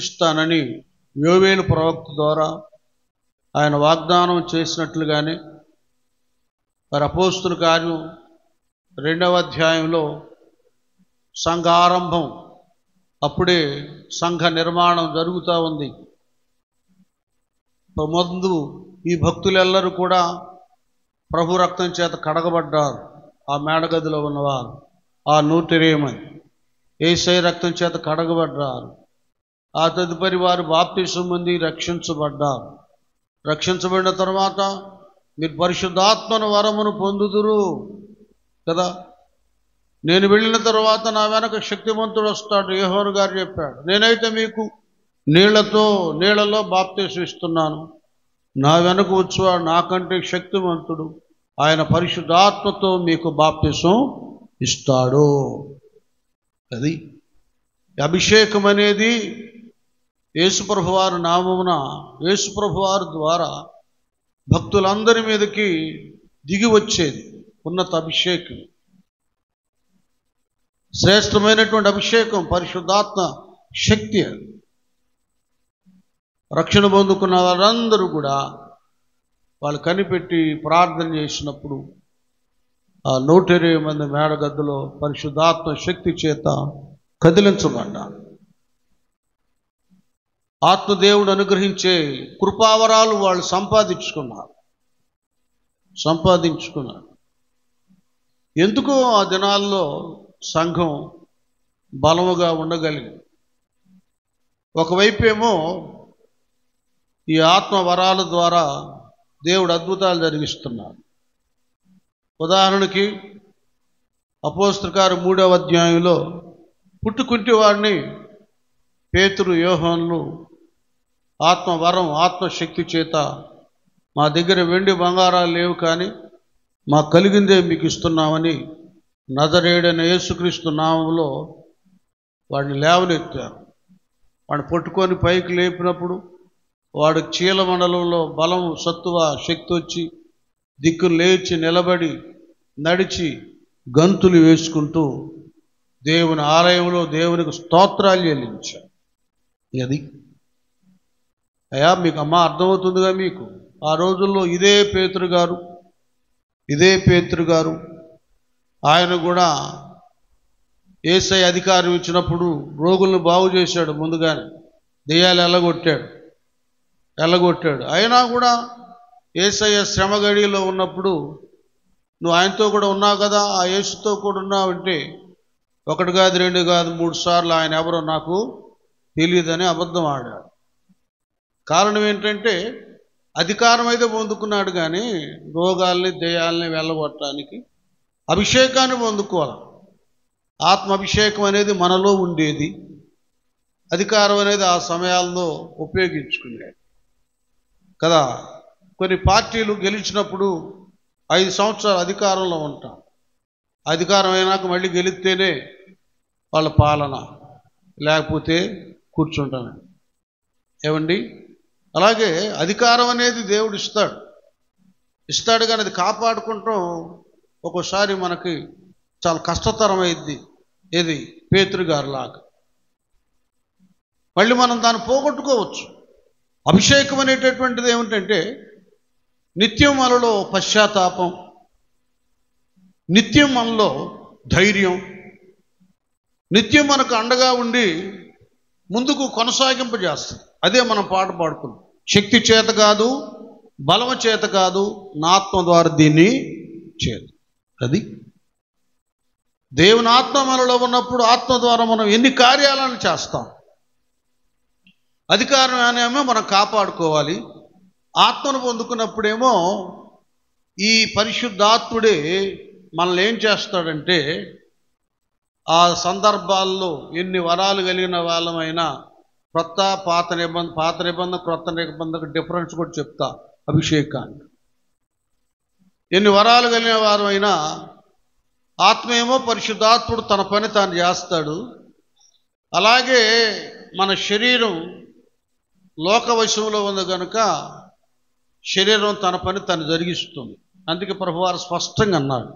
ముద్రిస్తానని యోవేలు ప్రవక్త ద్వారా ఆయన వాగ్దానం చేసినట్లుగానే మరి అపోస్తుల కార్యం 2వ అధ్యాయంలో సంఘారంభం, అప్పుడే సంఘ నిర్మాణం జరుగుతూ ఉంది. ముందు ఈ భక్తులెల్లరూ కూడా ప్రభు రక్తం చేత కడగబడ్డారు. ఆ మేడగదిలో ఉన్నవారు, ఆ 120 మంది యేసయ్య రక్తం చేత కడగబడ్డారు. ఆ తదుపరి వారు బాప్తిసం పొంది రక్షించబడ్డారు. రక్షించబడిన తర్వాత మీరు పరిశుద్ధాత్మను వరమును పొందుదురు కదా. నేను వెళ్ళిన తర్వాత నా వెనక శక్తిమంతుడు వస్తాడు, యోహాను గారు చెప్పాడు. నేనైతే మీకు నీళ్లలో బాప్తిసం ఇస్తున్నాను, నా వెనక వచ్చేవాడు నాకంటే శక్తిమంతుడు, ఆయన పరిశుద్ధాత్మతో మీకు బాప్తిసం ఇస్తాడు. అది అభిషేకం అనేది యేసుప్రభువారి నామమున, యేసుప్రభువారి ద్వారా భక్తులందరి మీదకి దిగి వచ్చేది ఉన్నత అభిషేకం, శ్రేష్టమైనటువంటి అభిషేకం, పరిశుద్ధాత్మ శక్తి. రక్షణ పొందుకున్న వారందరూ కూడా వాళ్ళు కనిపెట్టి ప్రార్థన చేసినప్పుడు ఆ 120 మంది మేడగద్దులో పరిశుద్ధాత్మ శక్తి చేత కదిలించబడ్డారు. ఆత్మదేవుడు అనుగ్రహించే కృపావరాలు వాళ్ళు సంపాదించుకున్నారు. ఎందుకో ఆ దినాల్లో సంఘం బలముగా ఉండగలిగింది. ఒకవైపు ఏమో ఈ ఆత్మ వరాల ద్వారా దేవుడు అద్భుతాలు జరిగిస్తున్నాడు. ఉదాహరణకి అపోస్తలుల కార్యం 3వ అధ్యాయంలో పుట్టుకుంటి వాడిని పేతురు, యోహానులు ఆత్మవరం, ఆత్మశక్తి చేత మా దగ్గర వెండి బంగారాలు లేవు కానీ మాకు కలిగిందే మీకు ఇస్తున్నామని నజరేయుడైన యేసుక్రీస్తు నామంలో వాడిని లేవనెత్తారు. వాడిని పట్టుకొని పైకి లేపినప్పుడు వాడు చీలమండలంలో బలం, సత్తువ, శక్తి వచ్చి దిక్కును లేచి నిలబడి నడిచి గంతులు వేసుకుంటూ దేవుని ఆలయంలో దేవునికి స్తోత్రాలు చెల్లించాడు. అది అయ్యా మీకు అర్థమవుతుందిగా మీకు. ఆ రోజుల్లో ఇదే పేతురు గారు ఆయన కూడా యేసయ్య అధికారం ఇచ్చినప్పుడు రోగులను బాగు చేశాడు. ముందుగానే దెయ్యాలు ఎల్లగొట్టాడు. అయినా కూడా యేసయ్య శ్రమ గడిలో ఉన్నప్పుడు నువ్వు ఆయనతో కూడా ఉన్నావు కదా, ఆ యేసుతో కూడా ఉన్నావంటే 1 కాదు 2 కాదు 3 సార్లు ఆయన ఎవరో నాకు తెలియదని అబద్ధం ఆడాడు. కారణం ఏంటంటే అధికారం అయితే పొందుకున్నాడు కానీ రోగాల్ని, దెయ్యాలని వెళ్ళగొట్టడానికి అభిషేకాన్ని పొందుకోవాలి. ఆత్మాభిషేకం అనేది మనలో ఉండేది, అధికారం అనేది ఆ సమయాల్లో ఉపయోగించుకునేది కదా. కొన్ని పార్టీలు గెలిచినప్పుడు 5 సంవత్సరాలు అధికారంలో ఉంటాం, అధికారం అయినాక మళ్ళీ గెలిస్తేనే వాళ్ళ పాలన, లేకపోతే కూర్చుంటాను. ఏమండి, అలాగే అధికారం అనేది దేవుడు ఇస్తాడు కానీ అది కాపాడుకుంటాం ఒక్కోసారి మనకి చాలా కష్టతరమైంది. ఏది పేతురు గారిలాగా మళ్ళీ మనం దాన్ని పోగొట్టుకోవచ్చు. అభిషేకం అనేటటువంటిది ఏమిటంటే నిత్యం మనలో పశ్చాత్తాపం, నిత్యం మనలో ధైర్యం, నిత్యం మనకు అండగా ఉండి ముందుకు కొనసాగింపజేస్తుంది. అదే మనం పాట పాడుకున్నాం. శక్తి చేత కాదు, బలము చేత కాదు, నా ఆత్మ ద్వారా దీన్ని చేదు. అది దేవుని ఆత్మ మనలో ఉన్నప్పుడు ఆత్మ ద్వారా మనం ఎన్ని కార్యాలను చేస్తాం. అధికారం అనేమో మనం కాపాడుకోవాలి. ఆత్మను పొందుకున్నప్పుడేమో ఈ పరిశుద్ధాత్ముడే మనల్ని ఏం చేస్తాడంటే ఆ సందర్భాల్లో ఎన్ని వరాలు కలిగిన వాళ్ళమైనా పాత నిబంధన క్రొత్త నిబంధనకు డిఫరెన్స్ కూడా చెప్తా. అభిషేకాన్ని ఎన్ని వరాలు కలిగిన వారమైనా ఆత్మేమో పరిశుద్ధాత్ముడు తన పని తాను చేస్తాడు. అలాగే మన శరీరం లోక వశంలో ఉంది కనుక శరీరం తన పని తను జరిగిస్తుంది. అందుకే ప్రభువారు స్పష్టంగా అన్నాడు,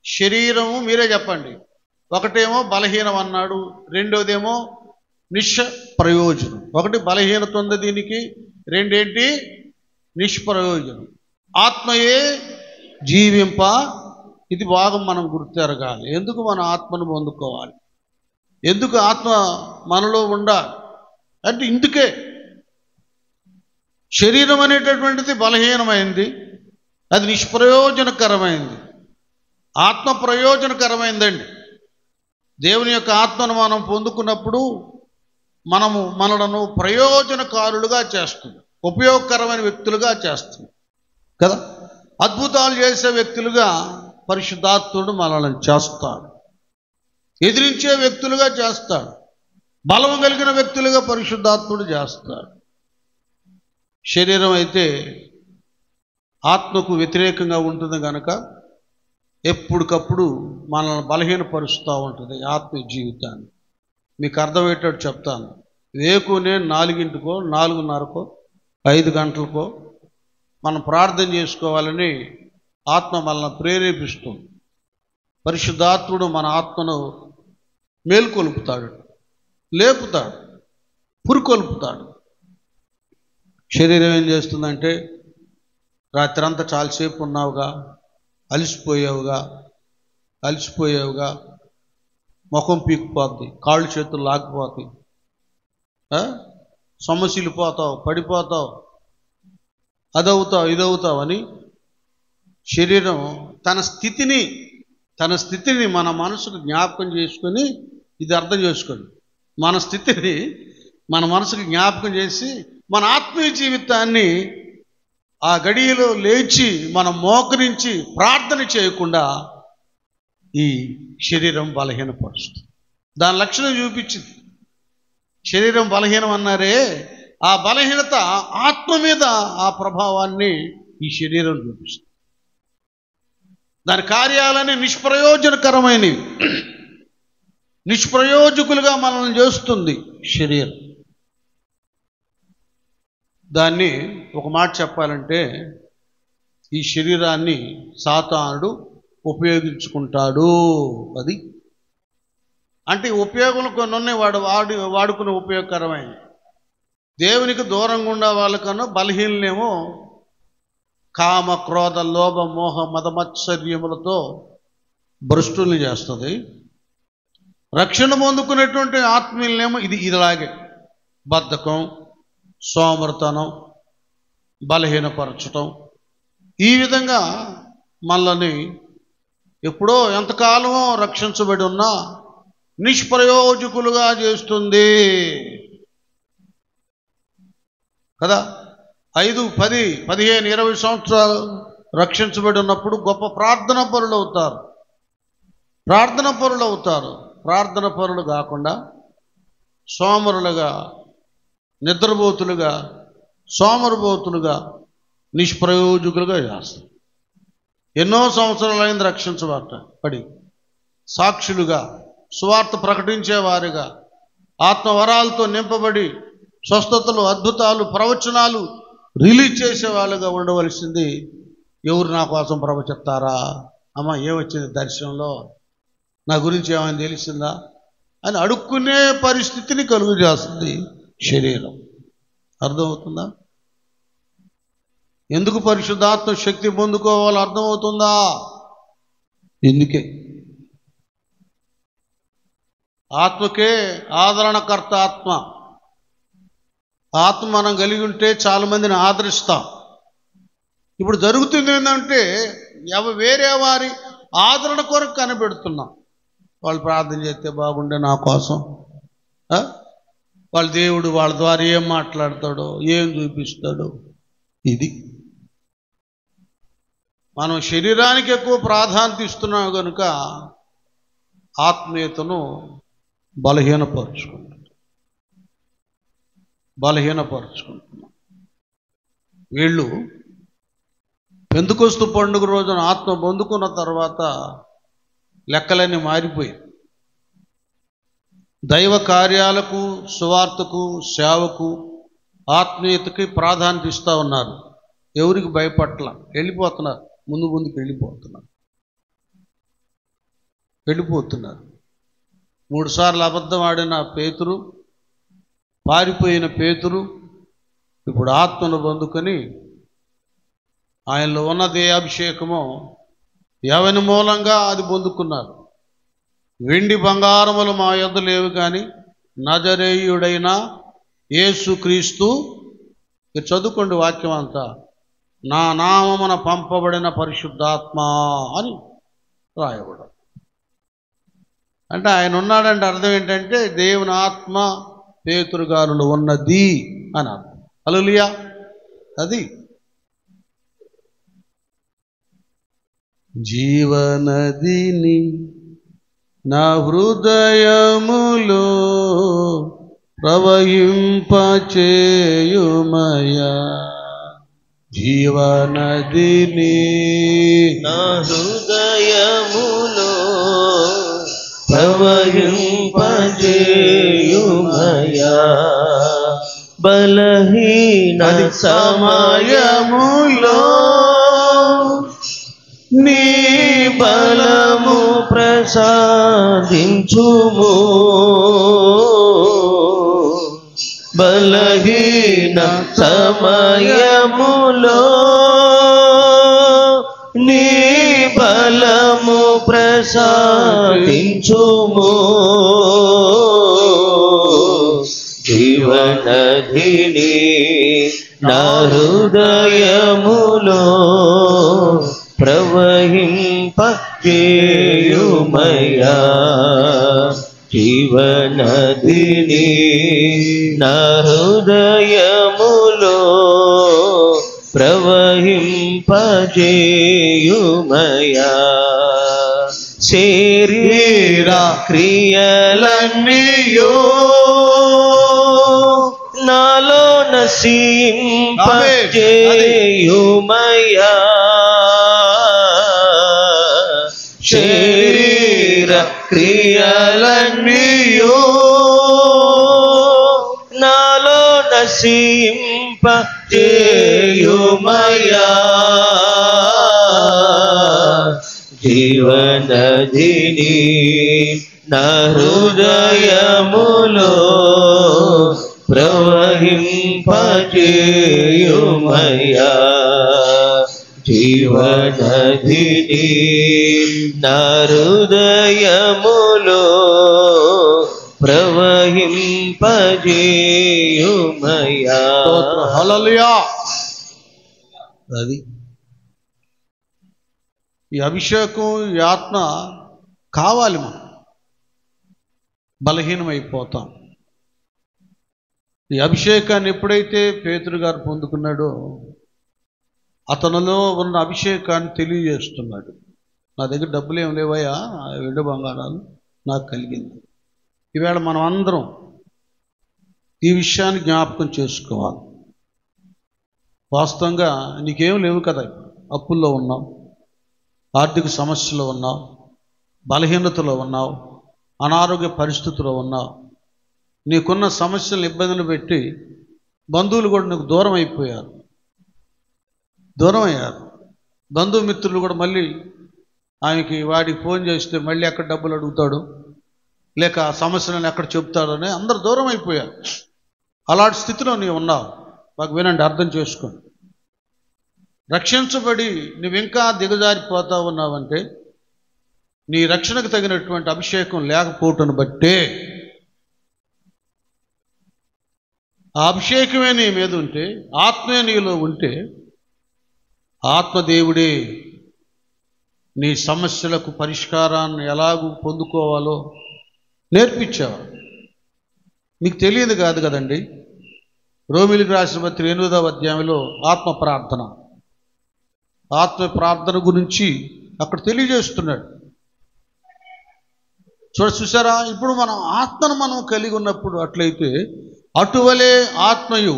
శరీరము మీరే చెప్పండి, ఒకటేమో బలహీనం అన్నాడు, రెండోదేమో నిష్ప్రయోజనం. ఒకటి బలహీనత ఉంది దీనికి, రెండేంటి నిష్ప్రయోజనం. ఆత్మయే జీవింప, ఇది బాగా మనం గుర్తెరగాలి. ఎందుకు మనం ఆత్మను పొందుకోవాలి, ఎందుకు ఆత్మ మనలో ఉండాలి అంటే ఇందుకే. శరీరం అనేటటువంటిది బలహీనమైంది, అది నిష్ప్రయోజనకరమైంది. ఆత్మ ప్రయోజనకరమైందండి. దేవుని యొక్క ఆత్మను మనం పొందుకున్నప్పుడు మనలను ప్రయోజనకారులుగా చేస్తుంది, ఉపయోగకరమైన వ్యక్తులుగా చేస్తుంది కదా. అద్భుతాలు చేసే వ్యక్తులుగా పరిశుద్ధాత్ముడు మనల్ని చేస్తాడు, ఎదిరించే వ్యక్తులుగా చేస్తాడు, బలం కలిగిన వ్యక్తులుగా పరిశుద్ధాత్ముడు చేస్తాడు. శరీరం అయితే ఆత్మకు వ్యతిరేకంగా ఉంటుంది కనుక ఎప్పటికప్పుడు మనల్ని బలహీనపరుస్తూ ఉంటుంది ఆత్మీయ జీవితాన్ని. మీకు అర్థమయ్యేటట్టు చెప్తాను. వేకునే 4ంటికో 4:30కో 5 గంటలకో మనం ప్రార్థన చేసుకోవాలని ఆత్మ మనల్ని ప్రేరేపిస్తుంది. పరిశుద్ధాత్ముడు మన ఆత్మను మేల్కొలుపుతాడు, లేపుతాడు, పురుకొల్పుతాడు. శరీరం ఏం చేస్తుందంటే, రాత్రంతా చాలాసేపు ఉన్నావుగా, అలసిపోయావుగా, ముఖం పీకిపోద్ది, కాళ్ళు చేతులు లాగిపోతాయి, సమస్యలు పోతావు, పడిపోతావు, అదవుతావు ఇదవుతావు అని శరీరం తన స్థితిని మన మనసుకు జ్ఞాపకం చేసుకొని, ఇది అర్థం చేసుకోండి, మన స్థితిని మన మనసుకు జ్ఞాపకం చేసి మన ఆత్మీయ జీవితాన్ని ఆ గడియలో లేచి మనం మోకరించి ప్రార్థన చేయకుండా ఈ శరీరం బలహీనపరుస్తుంది. దాని లక్షణం చూపించింది. శరీరం బలహీనం అన్నారే, ఆ బలహీనత ఆత్మ మీద ఆ ప్రభావాన్ని ఈ శరీరం చూపిస్తుంది. దాని కార్యాలన్నీ నిష్ప్రయోజనకరమైనవి, నిష్ప్రయోజకులుగా మనల్ని చేస్తుంది శరీరం. దాన్ని ఒక మాట చెప్పాలంటే, ఈ శరీరాన్ని సాతానుడు ఉపయోగించుకుంటాడు. అది అంటే ఉపయోగం కొన్ని ఉన్నాయి, వాడుకునే ఉపయోగకరమైన. దేవునికి దూరంగా ఉండే వాళ్ళకన్నా బలహీనలేమో కామ క్రోధ లోభ మోహ మదమత్సర్యములతో భ్రష్టుల్ని చేస్తుంది. రక్షణ పొందుకునేటువంటి ఆత్మీయులనేమో ఇలాగే బద్ధకం, సోమర్తనం, బలహీనపరచటం, ఈ విధంగా మనల్ని ఎప్పుడో ఎంతకాలమో రక్షించబడి ఉన్నా నిష్ప్రయోజకులుగా చేస్తుంది కదా. 5, 10, 15, 20 సంవత్సరాలు రక్షించబడి ఉన్నప్పుడు గొప్ప ప్రార్థన పరులు అవుతారు. ప్రార్థన పరులు కాకుండా సోమరులుగా, నిద్రపోతులుగా, సోమరబోతులుగా, నిష్ప్రయోజకులుగా చేస్తారు. ఎన్నో సంవత్సరాలైంది రక్షించబడి సాక్షులుగా, సువార్త ప్రకటించేవారుగా, ఆత్మవరాలతో నింపబడి స్వస్థతలు, అద్భుతాలు, ప్రవచనాలు రిలీజ్ చేసేవాళ్ళుగా ఉండవలసింది. ఎవరు నా కోసం ప్రవచిస్తారా, అమ్మ ఏమొచ్చింది దర్శనంలో, నా గురించి ఏమైనా తెలిసిందా అని అడుక్కునే పరిస్థితిని కలుగు చేస్తుంది శరీరం. అర్థమవుతుందా? ఎందుకు పరిశుద్ధాత్మ శక్తి పొందుకోవాలో అర్థమవుతుందా? ఎందుకే ఆత్మకే ఆదరణకర్త ఆత్మ మనం కలిగి ఉంటే చాలా మందిని ఆదరిస్తాం. ఇప్పుడు జరుగుతుంది ఏంటంటే, వేరే వారి ఆదరణ కొరకు కనిపెడుతున్నాం. వాళ్ళు ప్రార్థన చేస్తే బాగుండే నా కోసం, వాళ్ళ దేవుడు వాళ్ళ ద్వారా ఏం మాట్లాడతాడో, ఏం చూపిస్తాడో. ఇది మనం శరీరానికి ఎక్కువ ప్రాధాన్యత ఇస్తున్నాం కనుక ఆత్మీయతను బలహీనపరుచుకుంటున్నాం. వీళ్ళు పెంతెకొస్తు పండుగ రోజున ఆత్మ పొందుకున్న తర్వాత లెక్కలన్నీ మారిపోయాయి. దైవ కార్యాలకు, సువార్తకు, సేవకు, ఆత్మీయతకి ప్రాధాన్యత ఇస్తూ ఉన్నారు. ఎవరికి భయపట్ల వెళ్ళిపోతున్నారు, ముందుకు వెళ్ళిపోతున్నారు. 3 సార్లు అబద్ధం ఆడిన పేతురు పారిపోయిన పేతురు ఇప్పుడు ఆత్మను పొందుకొని ఆయనలో ఉన్నదే అభిషేకమో ఎవని మూలంగా అది పొందుకున్నారు. వెండి బంగారములు మా యొద్ద లేవు, కానీ నజరేయుడైన యేసుక్రీస్తు, మీరు చదువుకోండి వాక్యం అంతా, నా నామమున పంపబడిన పరిశుద్ధాత్మ అని రాయబడు. అంటే ఆయన ఉన్నాడంటే అర్థం ఏంటంటే దేవుని ఆత్మ పేతురు గారిలో ఉన్నది అని అర్థం. హల్లెలూయా. అది జీవనదిని నా హృదయములో ప్రవహింపచేయుమయా, జీవనదిని నా హృదయములో ప్రవహింపచేయుమయా, బలహీన సమయములో నీ బలము ప్రసాదించుము, బలహీన సమయములో నీ బలము ప్రసాదించుము, జీవనదిని నా హృదయములో ప్రవహింపచేయుమయా, జీవనదిని నా హృదయములో ప్రవహింపచేయుమయా, శరీర క్రియలన్నీయో నాలో నశింపచేయుమయా, శరీర క్రియలన్నీయో నాలో నశింపచేయుమయా, జీవనదిని నా హృదయములో ప్రవహింపచేయుమయా, జీవనదిని నా హృదయములో ప్రవహింపచేయుమయా. హల్లెలూయా. అది ఈ అభిషేకం, ఈ ఆత్మ కావాలి. మనం బలహీనమైపోతాం. ఈ అభిషేకాన్ని ఎప్పుడైతే పేతురు గారు పొందుకున్నాడో అతనిలో ఉన్న అభిషేకాన్ని తెలియజేస్తున్నాడు. నా దగ్గర డబ్బులు ఏం లేవయ్యా, వెండి బంగారాలు నాకు కలిగింది. ఈవేళ మనం అందరం ఈ విషయాన్ని జ్ఞాపకం చేసుకోవాలి. వాస్తవంగా నీకేం లేవు కదా, అప్పుల్లో ఉన్నావు, ఆర్థిక సమస్యలో ఉన్నావు, బలహీనతలో ఉన్నావు, అనారోగ్య పరిస్థితుల్లో ఉన్నావు. నీకున్న సమస్యలను ఇబ్బందులు పెట్టి బంధువులు కూడా నీకు దూరం అయ్యారు. బంధుమిత్రులు కూడా మళ్ళీ ఆయనకి వాడికి ఫోన్ చేస్తే మళ్ళీ ఎక్కడ డబ్బులు అడుగుతాడు, లేక ఆ సమస్యలను ఎక్కడ చెప్తాడని అందరు దూరం అయిపోయారు. అలాంటి స్థితిలో నీవు ఉన్నావు. మాకు వినండి, అర్థం చేసుకోండి. రక్షించబడి నువ్వు ఇంకా దిగజారిపోతా ఉన్నావంటే నీ రక్షణకు తగినటువంటి అభిషేకం లేకపోవటం బట్టే. ఆ అభిషేకమే నీ మీద ఉంటే, ఆత్మే నీలో ఉంటే, ఆత్మదేవుడే నీ సమస్యలకు పరిష్కారాన్ని ఎలాగూ పొందుకోవాలో నేర్పించేవాడు. మీకు తెలియదు కాదు కదండి. రోమిలికి రాసిన పత్రిక 8వ అధ్యాయంలో ఆత్మ ప్రార్థన గురించి అక్కడ తెలియజేస్తున్నాడు. చూసారా, ఇప్పుడు మనం ఆత్మను మనం కలిగి ఉన్నప్పుడు అట్లయితే అటువలే ఆత్మయు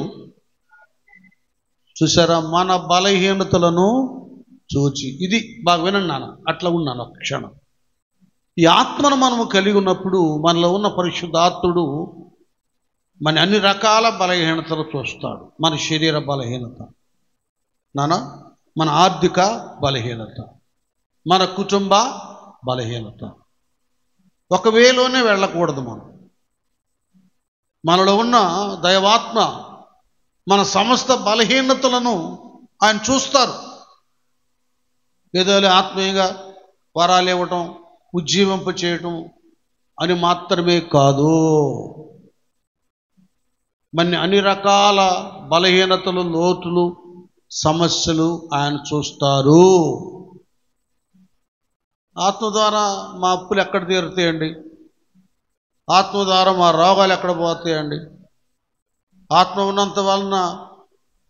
చూసారా మన బలహీనతలను చూచి, ఇది బాగా వినండి నాన్న, అట్లా ఉన్నాను ఒక క్షణం. ఈ ఆత్మను మనము కలిగి ఉన్నప్పుడు మనలో ఉన్న పరిశుద్ధాత్ముడు మన అన్ని రకాల బలహీనతలు చూస్తాడు. మన శరీర బలహీనత నాన్న, మన ఆర్థిక బలహీనత, మన కుటుంబ బలహీనత. ఒక వేలోనే వెళ్ళకూడదు. మనం మనలో ఉన్న దైవాత్మ మన సమస్త బలహీనతలను ఆయన చూస్తారు. ఏదో ఆత్మీయంగా వరాలు ఇవ్వటం, ఉజ్జీవింప చేయటం అని మాత్రమే కాదు, మన అన్ని రకాల బలహీనతలు, లోతులు, సమస్యలు ఆయన చూస్తారు. ఆత్మ ద్వారా మా అప్పులు ఎక్కడ తీరుతాయండి? ఆత్మ ద్వారా మా రోగాలు ఎక్కడ పోతాయండి? ఆత్మ ఉన్నంత వలన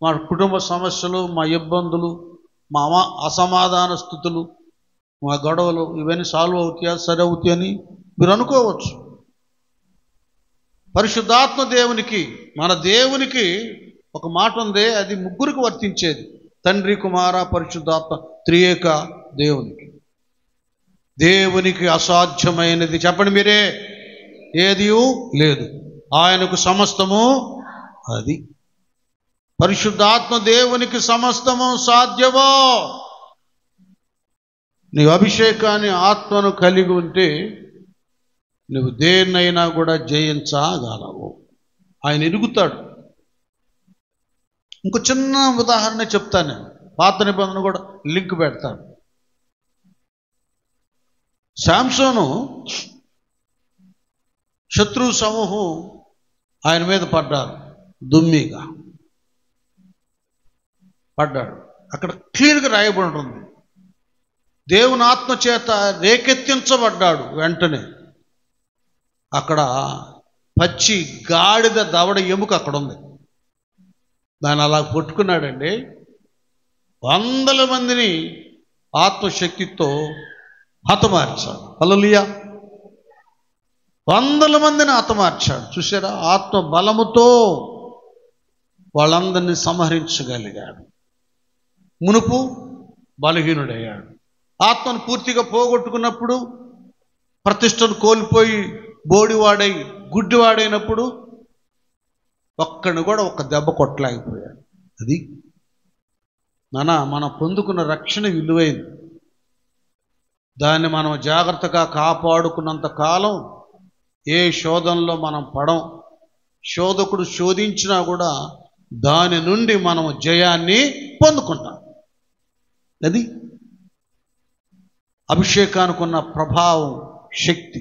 మా కుటుంబ సమస్యలు, మా ఇబ్బందులు, మా అసమాధాన స్థితులు, మా గొడవలు ఇవన్నీ సాల్వ్ అవుతాయా, సరి అవుతాయని మీరు అనుకోవచ్చు. పరిశుద్ధాత్మ దేవునికి, మన దేవునికి ఒక మాట ఉంది, అది ముగ్గురికి వర్తించేది. తండ్రి, కుమార, పరిశుద్ధాత్మ త్రియేక దేవునికి. దేవునికి అసాధ్యమైనది చెప్పండి మీరే ఏది లేదు. ఆయనకు సమస్తము అది. పరిశుద్ధాత్మ దేవునికి సమస్తము సాధ్యమో. నీవు అభిషేకాన్ని, ఆత్మను కలిగి ఉంటే నువ్వు దేన్నైనా కూడా జయించగలవు. ఆయన ఎరుగుతాడు. ఇంకో చిన్న ఉదాహరణ చెప్తాను నేను, పాత నిబంధన కూడా లింక్ పెడతాను. శాంసోను శత్రు సమూహం ఆయన మీద పడ్డారు, దుమ్మిగా పడ్డాడు. అక్కడ క్లియర్గా రాయబడి ఉంటుంది, దేవుని ఆత్మ చేత రేకెత్తించబడ్డాడు. వెంటనే అక్కడ పచ్చి గాడిద దవడ ఎముక అక్కడ ఉంది. దాన్ని అలా కొట్టుకున్నాడండి. 100 మందిని ఆత్మశక్తితో హతమార్చాడు. హల్లెలూయా. 100 మందిని హతమార్చాడు. చూసారా? ఆత్మ బలముతో వాళ్ళందరినీ సంహరించగలిగాడు. మునుపు బలహీనుడయ్యాడు. ఆత్మను పూర్తిగా పోగొట్టుకున్నప్పుడు, ప్రతిష్టను కోల్పోయి బోడివాడై గుడ్డివాడైనప్పుడు ఒక్కడిని కూడా ఒక్క దెబ్బ కొట్టలేకపోయాడు. అది మనం పొందుకున్న రక్షణ విలువైంది. దాన్ని మనం జాగ్రత్తగా కాపాడుకున్నంత కాలం ఏ శోధనలో మనం పడం. శోధకుడు శోధించినా కూడా దాని నుండి మనం జయాన్ని పొందుకుంటాం. అది అభిషేకానికి ఉన్న ప్రభావం, శక్తి.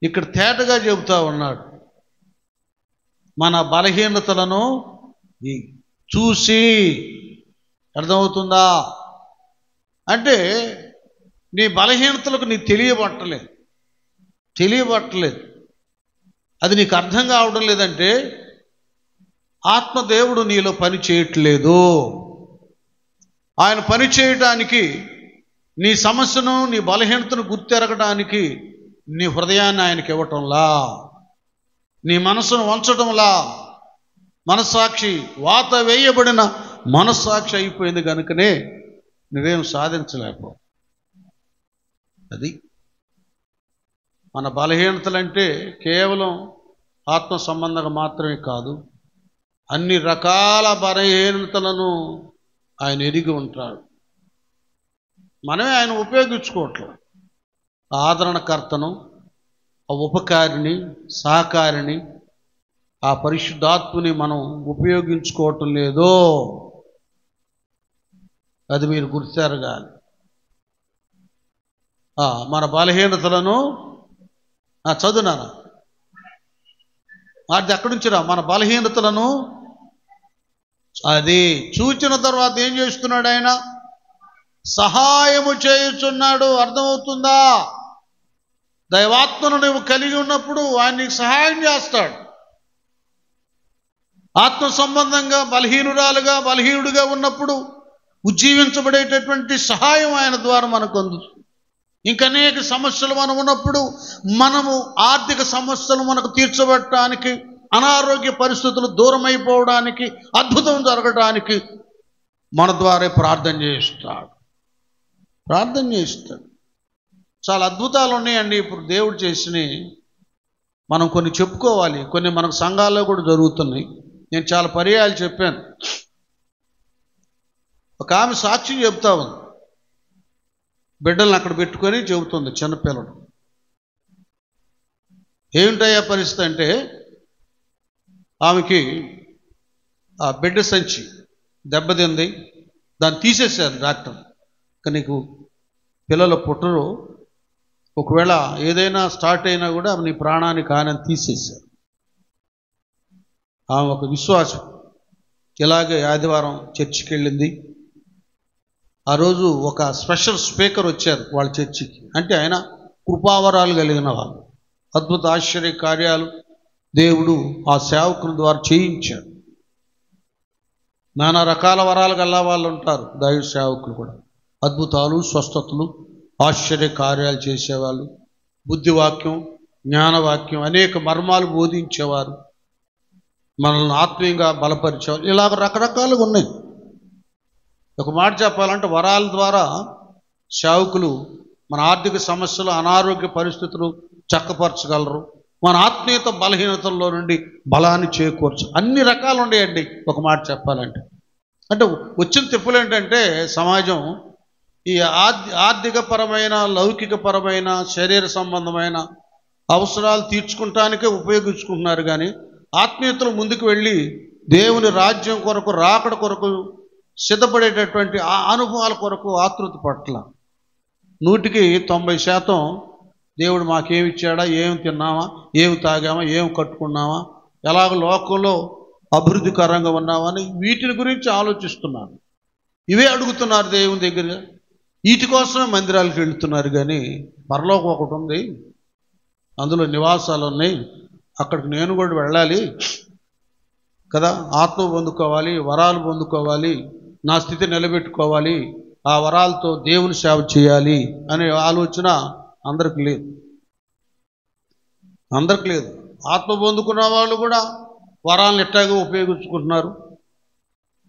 ఇక్కడ తేటగా చెబుతా ఉన్నాడు, మన బలహీనతలను చూసి. అర్థమవుతుందా? అంటే నీ బలహీనతలకు నీకు తెలియబట్టలేదు. అది నీకు అర్థం కావడం లేదంటే ఆత్మదేవుడు నీలో పని చేయట్లేదు. ఆయన పని చేయటానికి, నీ సమస్యను, నీ బలహీనతను గుర్తెరగడానికి నీ హృదయాన్ని ఆయనకి ఇవ్వటంలా, నీ మనసును వంచటంలా, మనస్సాక్షి వాత వేయబడిన మనస్సాక్షి అయిపోయింది కనుకనే నువ్వేం సాధించలేకపో. అది మన బలహీనతలంటే కేవలం ఆత్మ సంబంధంగా మాత్రమే కాదు, అన్ని రకాల బలహీనతలను ఆయన ఎరిగి ఉంటాడు. మనమే ఆయన ఉపయోగించుకోవట్లేదు. ఆదరణకర్తను, ఆ ఉపకారిని, సహకారిని, ఆ పరిశుద్ధాత్మని మనం ఉపయోగించుకోవటం లేదో. అది మీరు గుర్తెరగాలి. మన బలహీనతలను చదువునారా, అది అక్కడి నుంచి రా. మన బలహీనతలను అది చూచిన తర్వాత ఏం చేస్తున్నాడు? ఆయన సహాయము చేయుచున్నాడు. అర్థమవుతుందా? దైవాత్మను నువ్వు కలిగి ఉన్నప్పుడు ఆయన నీకు సహాయం చేస్తాడు. ఆత్మ సంబంధంగా బలహీనుడుగా ఉన్నప్పుడు ఉజ్జీవించబడేటటువంటి సహాయం ఆయన ద్వారా మనకు అందుతుంది. ఇంకనేక సమస్యలు మనం ఉన్నప్పుడు, మనము ఆర్థిక సమస్యలు మనకు తీర్చబడటానికి, అనారోగ్య పరిస్థితులు దూరం అయిపోవడానికి, అద్భుతం జరగడానికి మన ద్వారా ప్రార్థన చేస్తాడు. చాలా అద్భుతాలు ఉన్నాయండి ఇప్పుడు దేవుడు చేసినవి. మనం కొన్ని చెప్పుకోవాలి, కొన్ని మనకు సంఘాల్లో కూడా జరుగుతున్నాయి. నేను చాలా పర్యాయాలు చెప్పాను. ఒక ఆమె సాక్షి చెప్తా ఉంది, బిడ్డలను అక్కడ పెట్టుకొని చెబుతుంది. చిన్నపిల్లడు ఏమిటయ్యా పరిస్థితి అంటే, ఆమెకి ఆ బిడ్డ సంచి దెబ్బతింది, దాన్ని తీసేశారు డాక్టర్. ఇంకా నీకు పిల్లలు పుట్టరు, ఒకవేళ ఏదైనా స్టార్ట్ అయినా కూడా నీ ప్రాణానికి ఆనని తీసేశారు. ఆమె ఒక విశ్వాసం. ఇలాగే ఆదివారం చర్చికి వెళ్ళింది. ఆ రోజు ఒక స్పెషల్ స్పీకర్ వచ్చారు వాళ్ళ చర్చికి. అంటే ఆయన కృపావరాలు కలిగిన వాళ్ళు, అద్భుత ఆశ్చర్య కార్యాలు దేవుడు ఆ సేవకుల ద్వారా చేయించాడు. నానా రకాల వరాలు గల్లా వాళ్ళు ఉంటారు దైవ సేవకులు కూడా. అద్భుతాలు, స్వస్థతలు, ఆశ్చర్య కార్యాలు చేసేవాళ్ళు, బుద్ధివాక్యం, జ్ఞానవాక్యం, అనేక మర్మాలు బోధించేవారు, మనల్ని ఆత్మీయంగా బలపరిచేవారు. ఇలాగ రకరకాలుగా ఉన్నాయి. ఒక మాట చెప్పాలంటే, వరాల ద్వారా సేవకులు మన ఆర్థిక సమస్యలు, అనారోగ్య పరిస్థితులు చక్కపరచగలరు. మన ఆత్మీయత బలహీనతల్లో నుండి బలాన్ని చేకూర్చు. అన్ని రకాలు ఉన్నాయండి ఒక మాట చెప్పాలంటే. అంటే వచ్చిన తిప్పులు ఏంటంటే, సమాజం ఈ ఆర్థికపరమైన, లౌకికపరమైన, శరీర సంబంధమైన అవసరాలు తీర్చుకుంటానికే ఉపయోగించుకుంటున్నారు. కానీ ఆత్మీయతలు ముందుకు వెళ్ళి దేవుని రాజ్యం కొరకు, రాకడ కొరకు సిద్ధపడేటటువంటి ఆ అనుభవాల కొరకు ఆతృత పట్ల 100% దేవుడు మాకేమి ఇచ్చాడా, ఏమి తిన్నామా, ఏమి తాగామా, ఏమి కట్టుకున్నామా, ఎలాగ లోకంలో అభివృద్ధికరంగా ఉన్నామని వీటిని గురించి ఆలోచిస్తున్నారు. ఇవే అడుగుతున్నారు దేవుని దగ్గర. వీటి కోసమే మందిరాలకు వెళుతున్నారు. కానీ పరలోకం ఒకటి ఉంది, అందులో నివాసాలు ఉన్నాయి, అక్కడికి నేను కూడా వెళ్ళాలి కదా, ఆత్మ పొందుకోవాలి, వరాలు పొందుకోవాలి, నా స్థితి నిలబెట్టుకోవాలి, ఆ వరాలతో దేవుని సేవ చేయాలి అనే ఆలోచన అందరికి లేదు. అందరికి లేదు. ఆత్మ పొందుకున్న వాళ్ళు కూడా వరాలను ఎట్టాగా ఉపయోగించుకుంటున్నారు.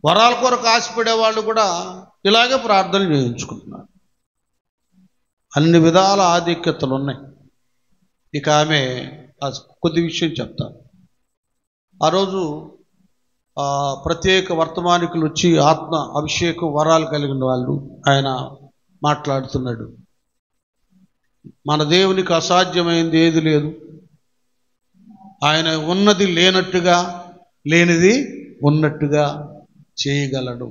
వరాల కొరకు ఆశపడే వాళ్ళు కూడా ఇలాగే ప్రార్థన చేయించుకుంటున్నారు. అన్ని విధాల ఆధిక్యతలు ఉన్నాయి. ఇక ఆమె కొద్ది విషయం చెప్తాను. ఆ రోజు ప్రత్యేక వర్తమానికులు వచ్చి ఆత్మ అభిషేకం వరాలు కలిగిన వాళ్ళు ఆయన మాట్లాడుతున్నాడు. మన దేవునికి అసాధ్యమైంది ఏది లేదు. ఆయన ఉన్నది లేనట్టుగా, లేనిది ఉన్నట్టుగా చేయగలడు.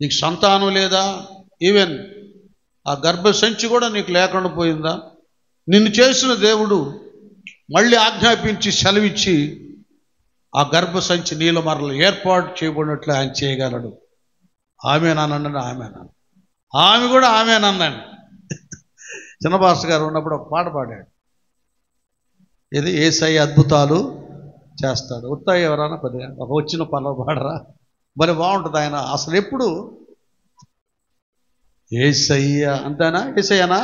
నీకు సంతానం లేదా? ఈవెన్ ఆ గర్భసంచి కూడా నీకు లేకుండా పోయిందా? నిన్ను చేసిన దేవుడు మళ్ళీ ఆజ్ఞాపించి సెలవిచ్చి ఆ గర్భసంచి నీళ్ళ మరలు ఏర్పాటు చేయబడినట్లు ఆయన చేయగలడు. ఆమెనానండి, ఆమె కూడా ఆమెనందండి. చిన్నబాస్ గారు ఉన్నప్పుడు ఒక పాట పాడాడు, ఇది యేసయ్య అద్భుతాలు చేస్తాడు. ఉత్తాయి ఎవరైనా కొద్దిగా ఒక వచ్చిన పనులు పాడరా, మరి బాగుంటుంది. ఆయన అసలు ఎప్పుడు యేసయ్య అంతేనా? యేసయ్యనా?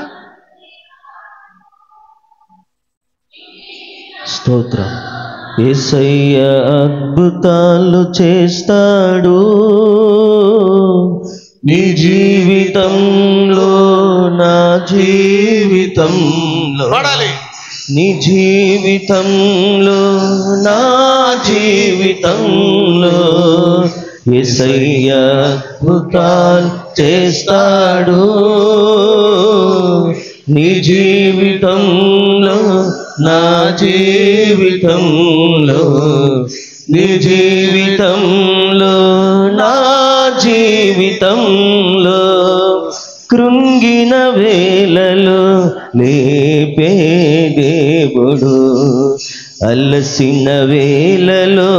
స్తోత్రం. యేసయ్య అద్భుతాలు చేస్తాడు నీ జీవితంలో, నా జీవితంలో, నీ జీవితంలో, నా జీవితంలో యేసయ్య అద్భుతాలు చేస్తాడు నీ జీవితంలో, నా జీవితంలో, నీ జీవితంలో, నా జీవితంలో. కృంగిన వేళలో లేపే దేవుడు, అలసిన వేళలో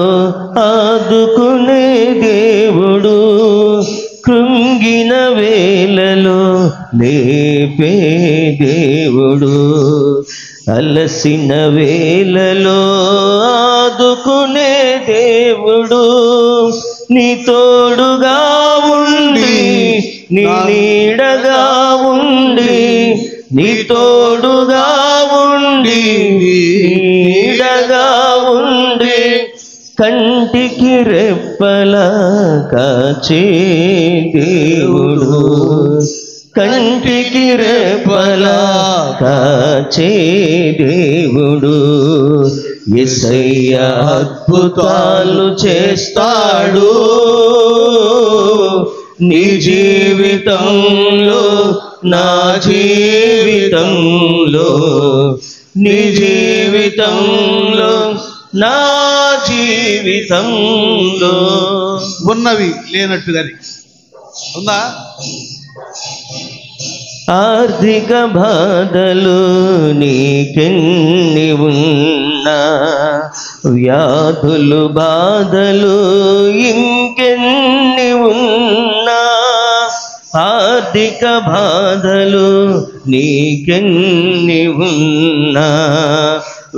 ఆదుకునే దేవుడు, కృంగిన వేళలో లేపే దేవుడు, అలసిన వేళలో ఆదుకునే దేవుడు. నీ తోడుగా ఉండి, నీ నీడగా ఉండి, నీ తోడుగా ఉండి, నీడగా ఉండి, కంటికి రెప్పలా కాచే దేవుడు, కంటికి రెప్పలా కాచే దేవుడు. యేసయ్య అద్భుతాలు చేస్తాడు నీ జీవితంలో, నా జీవితంలో, నీ జీవితంలో, నా జీవితంలో ఉన్నవి లేనట్టుగానే ఉందా? ఆర్థిక బాధలు నీకెన్ని ఉన్నా, వ్యాధులు బాధలు ఇంకెన్ని ఉన్నా, ఆర్థిక బాధలు నీకెన్ని ఉన్నా,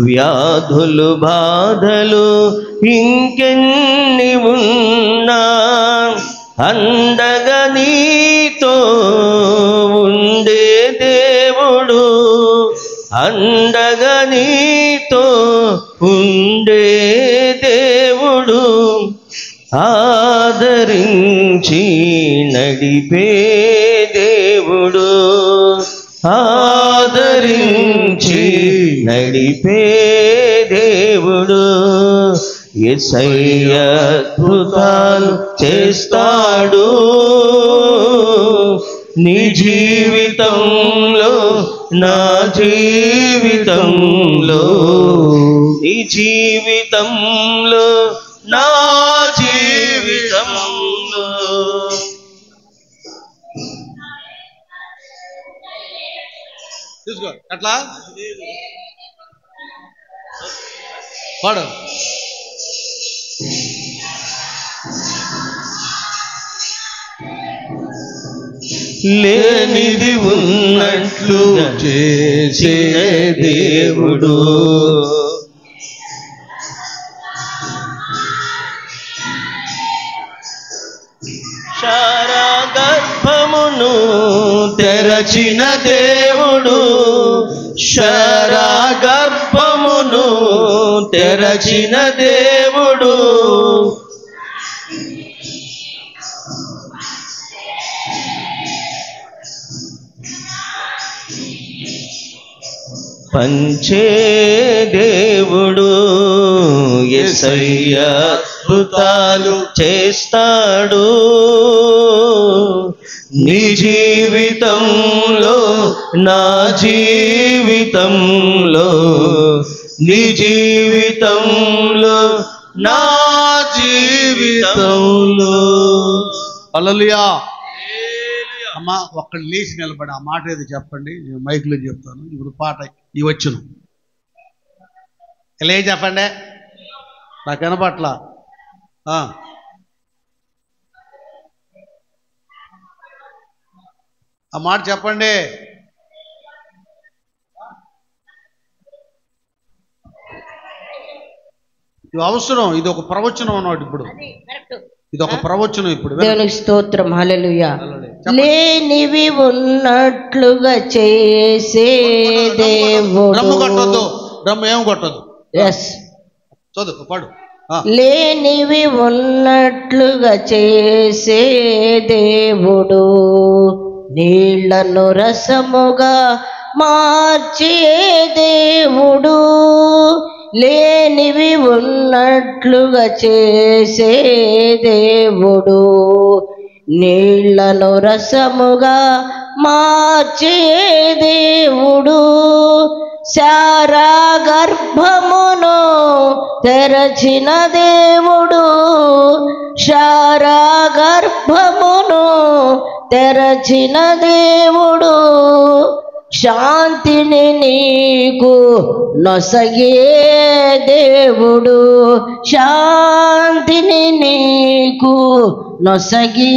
వ్యాధులు బాధలు ఇంకెన్ని ఉన్నా, అండగా నీతో ఉండే దేవుడు, అండగా నీతో ఉండే దేవుడు, ఆదరించి నడిపే దేవుడు, ఆదరించి నడిపే దేవుడు, యేసయ్య అద్భుతాలు చేస్తాడు నీ జీవితంలో, నా జీవితంలో, నీ జీవితంలో, నా జీవితంలో. తీసుకో అట్లా పాడు. లేనిది ఉన్నట్లు చేసే దేవుడు, శారా గర్భమును తెరచిన దేవుడు, శారా గర్భమును తెరచిన దేవుడు, పంచే దేవుడు, యేసయ్య అద్భుతాలు చేస్తాడు నీ జీవితంలో, నా జీవితంలో, నీ జీవితంలో, నా జీవితంలో. హల్లెలూయా. అమ్మా ఒక్కడు లేచి నిలబడి ఆ మాట ఏదో చెప్పండి, నేను మైక్లో చెప్తాను. ఇప్పుడు పాట ఈ వచ్చును లే చెప్పండి, నాకు వినపట్ల. ఆ మాట చెప్పండి. ఇది అవసరం, ఇది ఒక ప్రవచనం అన్నమాట. ఇప్పుడు ఇది ఒక ప్రవచనం. ఇప్పుడు దేవునికి స్తోత్రం. హల్లెలూయా. లేనివి ఉన్నట్లుగా చేసే దేవుడు. డ్రమ్ము కొట్టొద్దు, డ్రమ్ము ఏం కొట్టొద్దు. చదువు పాడు. లేనివి ఉన్నట్లుగా చేసే దేవుడు, నీళ్లను రసముగా మార్చే దేవుడు, లేనివి ఉన్నట్లుగా చేసే దేవుడు, నీళ్లను రసముగా మార్చే దేవుడు, శారా గర్భమును తెరచిన దేవుడు, శారా గర్భమును తెరచిన దేవుడు, శాంతిని నీకు నొసగే దేవుడు, శాంతిని నీకు నొసగే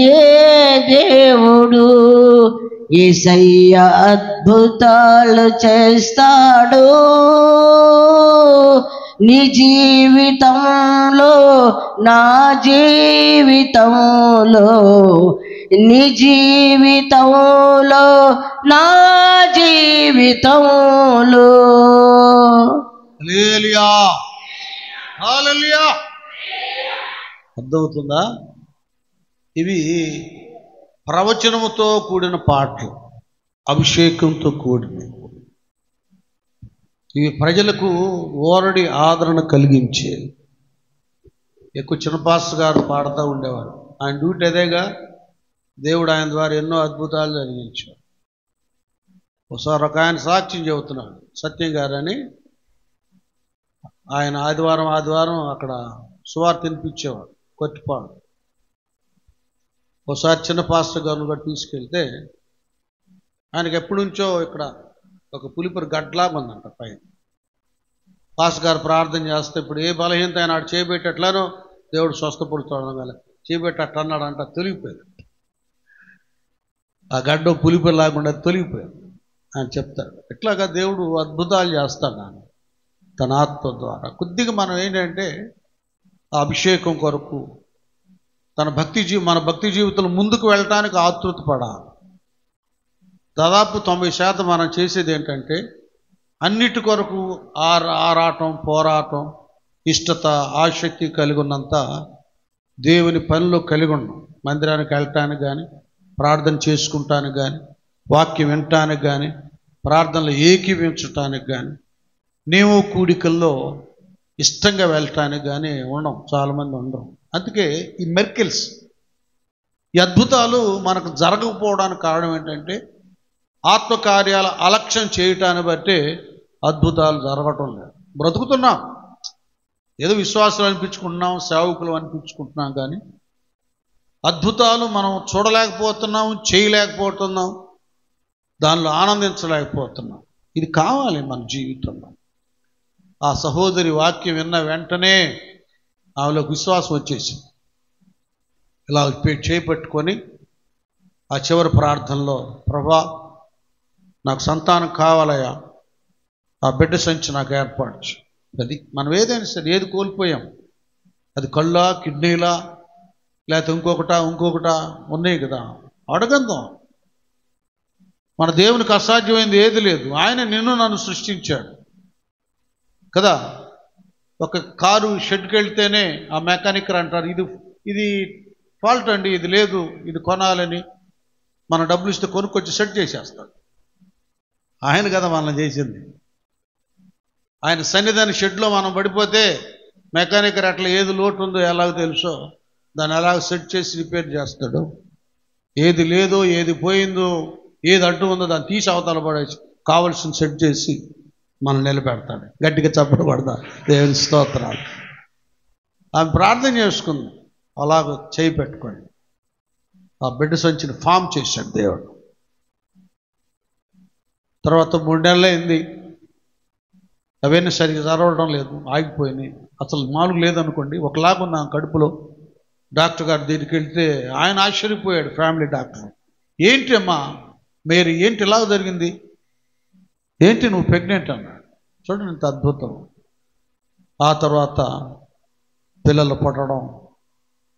దేవుడు, యేసయ్య అద్భుతాలు చేస్తాడు నీ జీవితంలో, నా జీవితంలో, నీ జీవితంలో, నా జీవితంలో. హల్లెలూయా, హల్లెలూయా. అర్థమవుతుందా? ఇవి ప్రవచనముతో కూడిన పాటలు, అభిషేకంతో కూడినవి. ఇవి ప్రజలకు ఓరడి ఆదరణ కలిగించే. ఎక్కువ చిన్నపాస్టర్ గారు పాడుతూ ఉండేవారు. ఆయన డ్యూటీ అదేగా. దేవుడు ఆయన ద్వారా ఎన్నో అద్భుతాలు జరిగించారు. ఒకసారి ఒక ఆయన సాక్ష్యం చెబుతున్నాడు, సత్యం గారని. ఆయన ఆదివారం అక్కడ సువార్త వినిపించేవాడు కొట్టిపాడు. ఒకసారి చిన్న పాస్టర్ గారిని కూడా తీసుకెళ్తే ఆయనకి ఎప్పటి నుంచో ఇక్కడ ఒక పులిపరి గడ్లాగా ఉందంట పైన. పాస్టర్ గారు ప్రార్థన చేస్తే ఇప్పుడు ఏ బలహీనత ఆయన ఆడు చేయబెట్టేట్లానో దేవుడు స్వస్థపడుతాడు కదా, చేయబెట్టి అట్లా అన్నాడంట. తొలిగిపోయాడు ఆ గడ్డ, పులిపరి లాకుండా తొలిగిపోయాడు అని చెప్తాడు. ఇట్లాగా దేవుడు అద్భుతాలు చేస్తాడు ఆయన తన ఆత్మ ద్వారా. కొద్దిగా మనం ఏంటంటే ఆ అభిషేకం కొరకు మన భక్తి జీవితంలో ముందుకు వెళ్ళటానికి ఆతృత పడాలి. దాదాపు 90% మనం చేసేది ఏంటంటే అన్నిటి కొరకు ఆరాటం, పోరాటం, ఇష్టత, ఆసక్తి కలిగి ఉన్నంత దేవుని పనిలో కలిగి ఉన్నాం. మందిరానికి వెళ్ళటానికి కానీ, ప్రార్థన చేసుకుంటానికి కానీ, వాక్యం వినటానికి కానీ, ప్రార్థనలు ఏకీవించటానికి కానీ, నీవు కూడికల్లో ఇష్టంగా వెళ్ళటానికి కానీ ఉండం, చాలామంది ఉండరు. అందుకే ఈ మెర్కిల్స్, ఈ అద్భుతాలు మనకు జరగకపోవడానికి కారణం ఏంటంటే ఆత్మకార్యాల అలక్ష్యం చేయటాన్ని బట్టి అద్భుతాలు జరగటం లేదు. బ్రతుకుతున్నాం, ఏదో విశ్వాసాలు అనిపించుకుంటున్నాం, సేవకులు అనిపించుకుంటున్నాం, కానీ అద్భుతాలు మనం చూడలేకపోతున్నాం, చేయలేకపోతున్నాం, దానిలో ఆనందించలేకపోతున్నాం. ఇది కావాలి మన జీవితంలో. ఆ సహోదరి వాక్యం విన్న వెంటనే ఆమెలోకి విశ్వాసం వచ్చేసింది. ఇలా చేపట్టుకొని ఆ చివరి ప్రార్థనలో, ప్రభా నాకు సంతానం కావాలయ్యా, ఆ బిడ్డ సంచి నాకు ఏర్పరచు. అది మనం ఏదైనా సరే, ఏది కోల్పోయాం, అది కళ్ళ, కిడ్నీలా, లేకపోతే ఇంకొకట ఉన్నాయి కదా, అడగందాం. మన దేవునికి అసాధ్యమైంది ఏది లేదు. ఆయన నిన్ను నన్ను సృష్టించాడు కదా. ఒక కారు షెడ్కి వెళ్తేనే ఆ మెకానిక్ అంటారు, ఇది ఫాల్ట్ అండి, ఇది లేదు, ఇది కొనాలని. మన డబ్బులు ఇస్తే కొనుక్కొచ్చి సెట్ చేసేస్తాడు. ఆయన కదా మనల్ని చేసింది. ఆయన సన్నిధాన షెడ్లో మనం పడిపోతే మెకానిక్ అట్లా ఏది లోటు ఉందో ఎలాగో తెలుసో దాన్ని ఎలాగ సెట్ చేసి రిపేర్ చేస్తాడు. ఏది లేదో, ఏది పోయిందో, ఏది అడ్డు ఉందో దాన్ని తీసి అవతల పడేసి కావలసిన సెట్ చేసి మనం నిలబెడతాడు. గట్టిగా చప్పట్లు పడదా దేవుని స్తోత్రాలు. ఆమె ప్రార్థన చేసుకుంది, అలాగ చేయి పెట్టుకోండి. ఆ బిడ్డ సంచిని ఫామ్ చేశాడు దేవుడు. తర్వాత 3 నెలలు అయింది, అవన్నీ సరిగ్గా చదవడం లేదు, ఆగిపోయినాయి. అసలు మామూలు లేదనుకోండి, ఒకలాగున్నా కడుపులో. డాక్టర్ గారు దీనికి వెళ్తే ఆయన ఆశ్చర్యపోయాడు, ఫ్యామిలీ డాక్టర్. ఏంటి అమ్మా మేరీ, ఏంటి ఇలాగ జరిగింది, ఏంటి నువ్వు ప్రెగ్నెంట్ అన్నాడు. చూడండి ఇంత అద్భుతం. ఆ తర్వాత పిల్లలు పుట్టడం,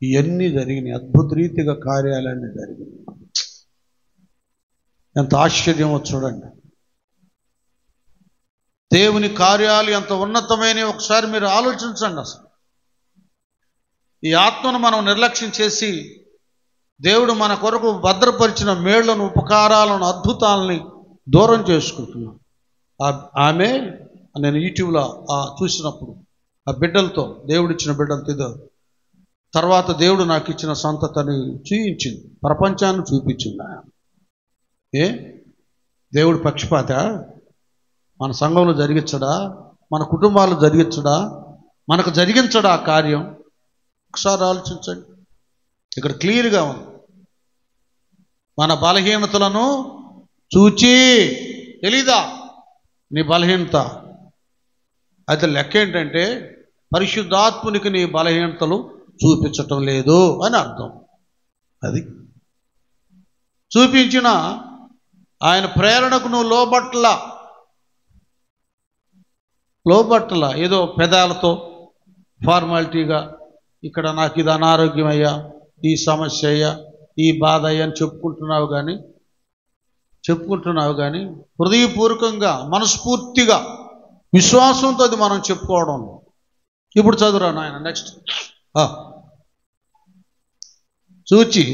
ఇవన్నీ జరిగినాయి. అద్భుత రీతిగా కార్యాలన్నీ జరిగినాయి. ఎంత ఆశ్చర్యమో చూడండి. దేవుని కార్యాలు ఎంత ఉన్నతమైనవి ఒకసారి మీరు ఆలోచించండి. అసలు ఈ ఆత్మను మనం నిర్లక్ష్యం చేసి దేవుడు మన కొరకు భద్రపరిచిన మేళ్లను, ఉపకారాలను, అద్భుతాలని దూరం చేసుకుంటున్నాం. ఆమె నేను యూట్యూబ్లో చూసినప్పుడు ఆ బిడ్డలతో, దేవుడిచ్చిన బిడ్డలతో, తర్వాత దేవుడు నాకు ఇచ్చిన సంతతిని చూపించింది, ప్రపంచాన్ని చూపించింది. దేవుడు పక్షపాత మన సంఘంలో జరిగించడా, మన కుటుంబాలు జరిగించడా, మనకు జరిగించడా ఆ కార్యం? ఒకసారి ఆలోచించండి. ఇక్కడ క్లియర్గా ఉంది. మన బలహీనతలను చూచి, తెలీదా నీ బలహీనత? అయితే లెక్క ఏంటంటే పరిశుద్ధాత్మునికి నీ బలహీనతలు చూపించటం లేదు అని అర్థం. అది చూపించిన ఆయన ప్రేరణకు నువ్వు లోబట్టల ఏదో పెదాలతో ఫార్మాలిటీగా ఇక్కడ నాకు ఇది అనారోగ్యం అయ్యా, ఈ సమస్య అయ్యా, ఈ బాధ అయ్యా అని చెప్పుకుంటున్నావు కానీ హృదయపూర్వకంగా, మనస్ఫూర్తిగా, విశ్వాసంతో అది మనం చెప్పుకోవడం. ఇప్పుడు చదువురా నాయన, నెక్స్ట్. చూచి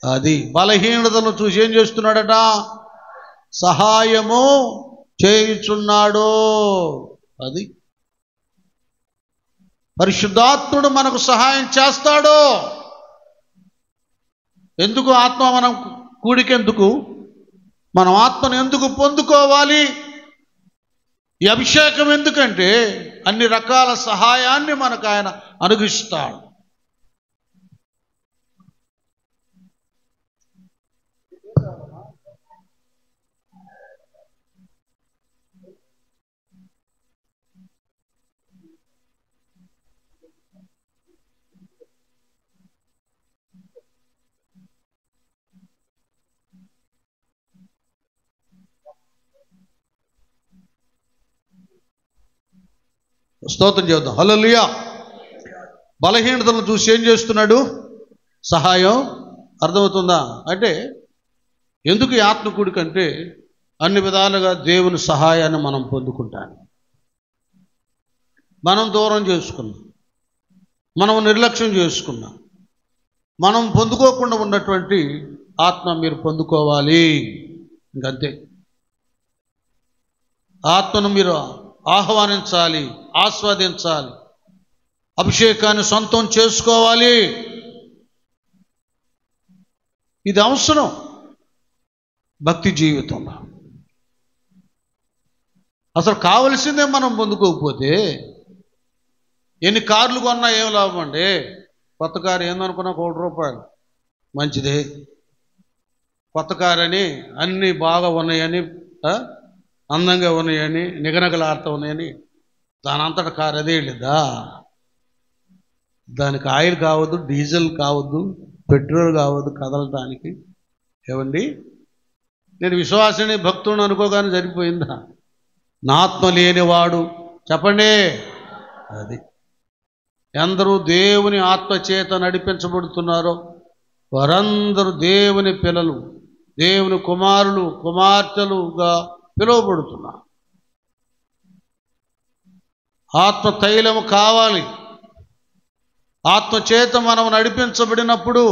అది బలహీనతను చూసి ఏం చేస్తున్నాడట? సహాయము చేయుచున్నాడు. అది పరిశుద్ధాత్ముడు మనకు సహాయం చేస్తాడు. ఎందుకు ఆత్మ మనం కూడికెందుకు? మనం ఆత్మను ఎందుకు పొందుకోవాలి? ఈ అభిషేకం ఎందుకంటే అన్ని రకాల సహాయాన్ని మనకు ఆయన అనుగ్రహిస్తాడు. స్తోత్రం చేద్దాం. హల్లెలూయా. బలహీనతలను చూసి ఏం చేస్తున్నాడు? సహాయం. అర్థమవుతుందా? అంటే ఎందుకు ఈ ఆత్మకూడిక అంటే అన్ని విధాలుగా దేవుని సహాయాన్ని మనం పొందుకుంటాం. మనం దూరం చేసుకున్నాం, మనం నిర్లక్ష్యం చేసుకున్నాం, మనం పొందుకోకుండా ఉన్నటువంటి ఆత్మ మీరు పొందుకోవాలి. ఇంకంతే. ఆత్మను మీరు ఆహ్వానించాలి, ఆస్వాదించాలి, అభిషేకాన్ని సొంతం చేసుకోవాలి. ఇది అవసరం భక్తి జీవితంలో. అసలు కావలసిందే మనం పొందుకోకపోతే ఎన్ని కార్లు కొన్నా ఏం లాభం అండి? కొత్త కారు ఏందనుకున్నా ₹1,00,000 మంచిదే. కొత్త కారు అని అన్నీ బాగా ఉన్నాయని, అందంగా ఉన్నాయని, నిగనగలాడుతూ ఉన్నాయని దాని అంతటా కారు అదే లేదా? దానికి ఆయిల్ కావద్దు, డీజిల్ కావద్దు, పెట్రోల్ కావద్దు కదలటానికి. ఏమండి, నేను విశ్వాసిని భక్తుని అనుకోగానే సరిపోయిందా? నా ఆత్మ లేనివాడు చెప్పండి. అది ఎందరూ దేవుని ఆత్మచేత నడిపించబడుతున్నారో వారందరూ దేవుని పిల్లలు, దేవుని కుమారులు, కుమార్తెలుగా పిలువబడుతున్నారు. ఆత్మ తైలము కావాలి. ఆత్మచేత మనం నడిపించబడినప్పుడు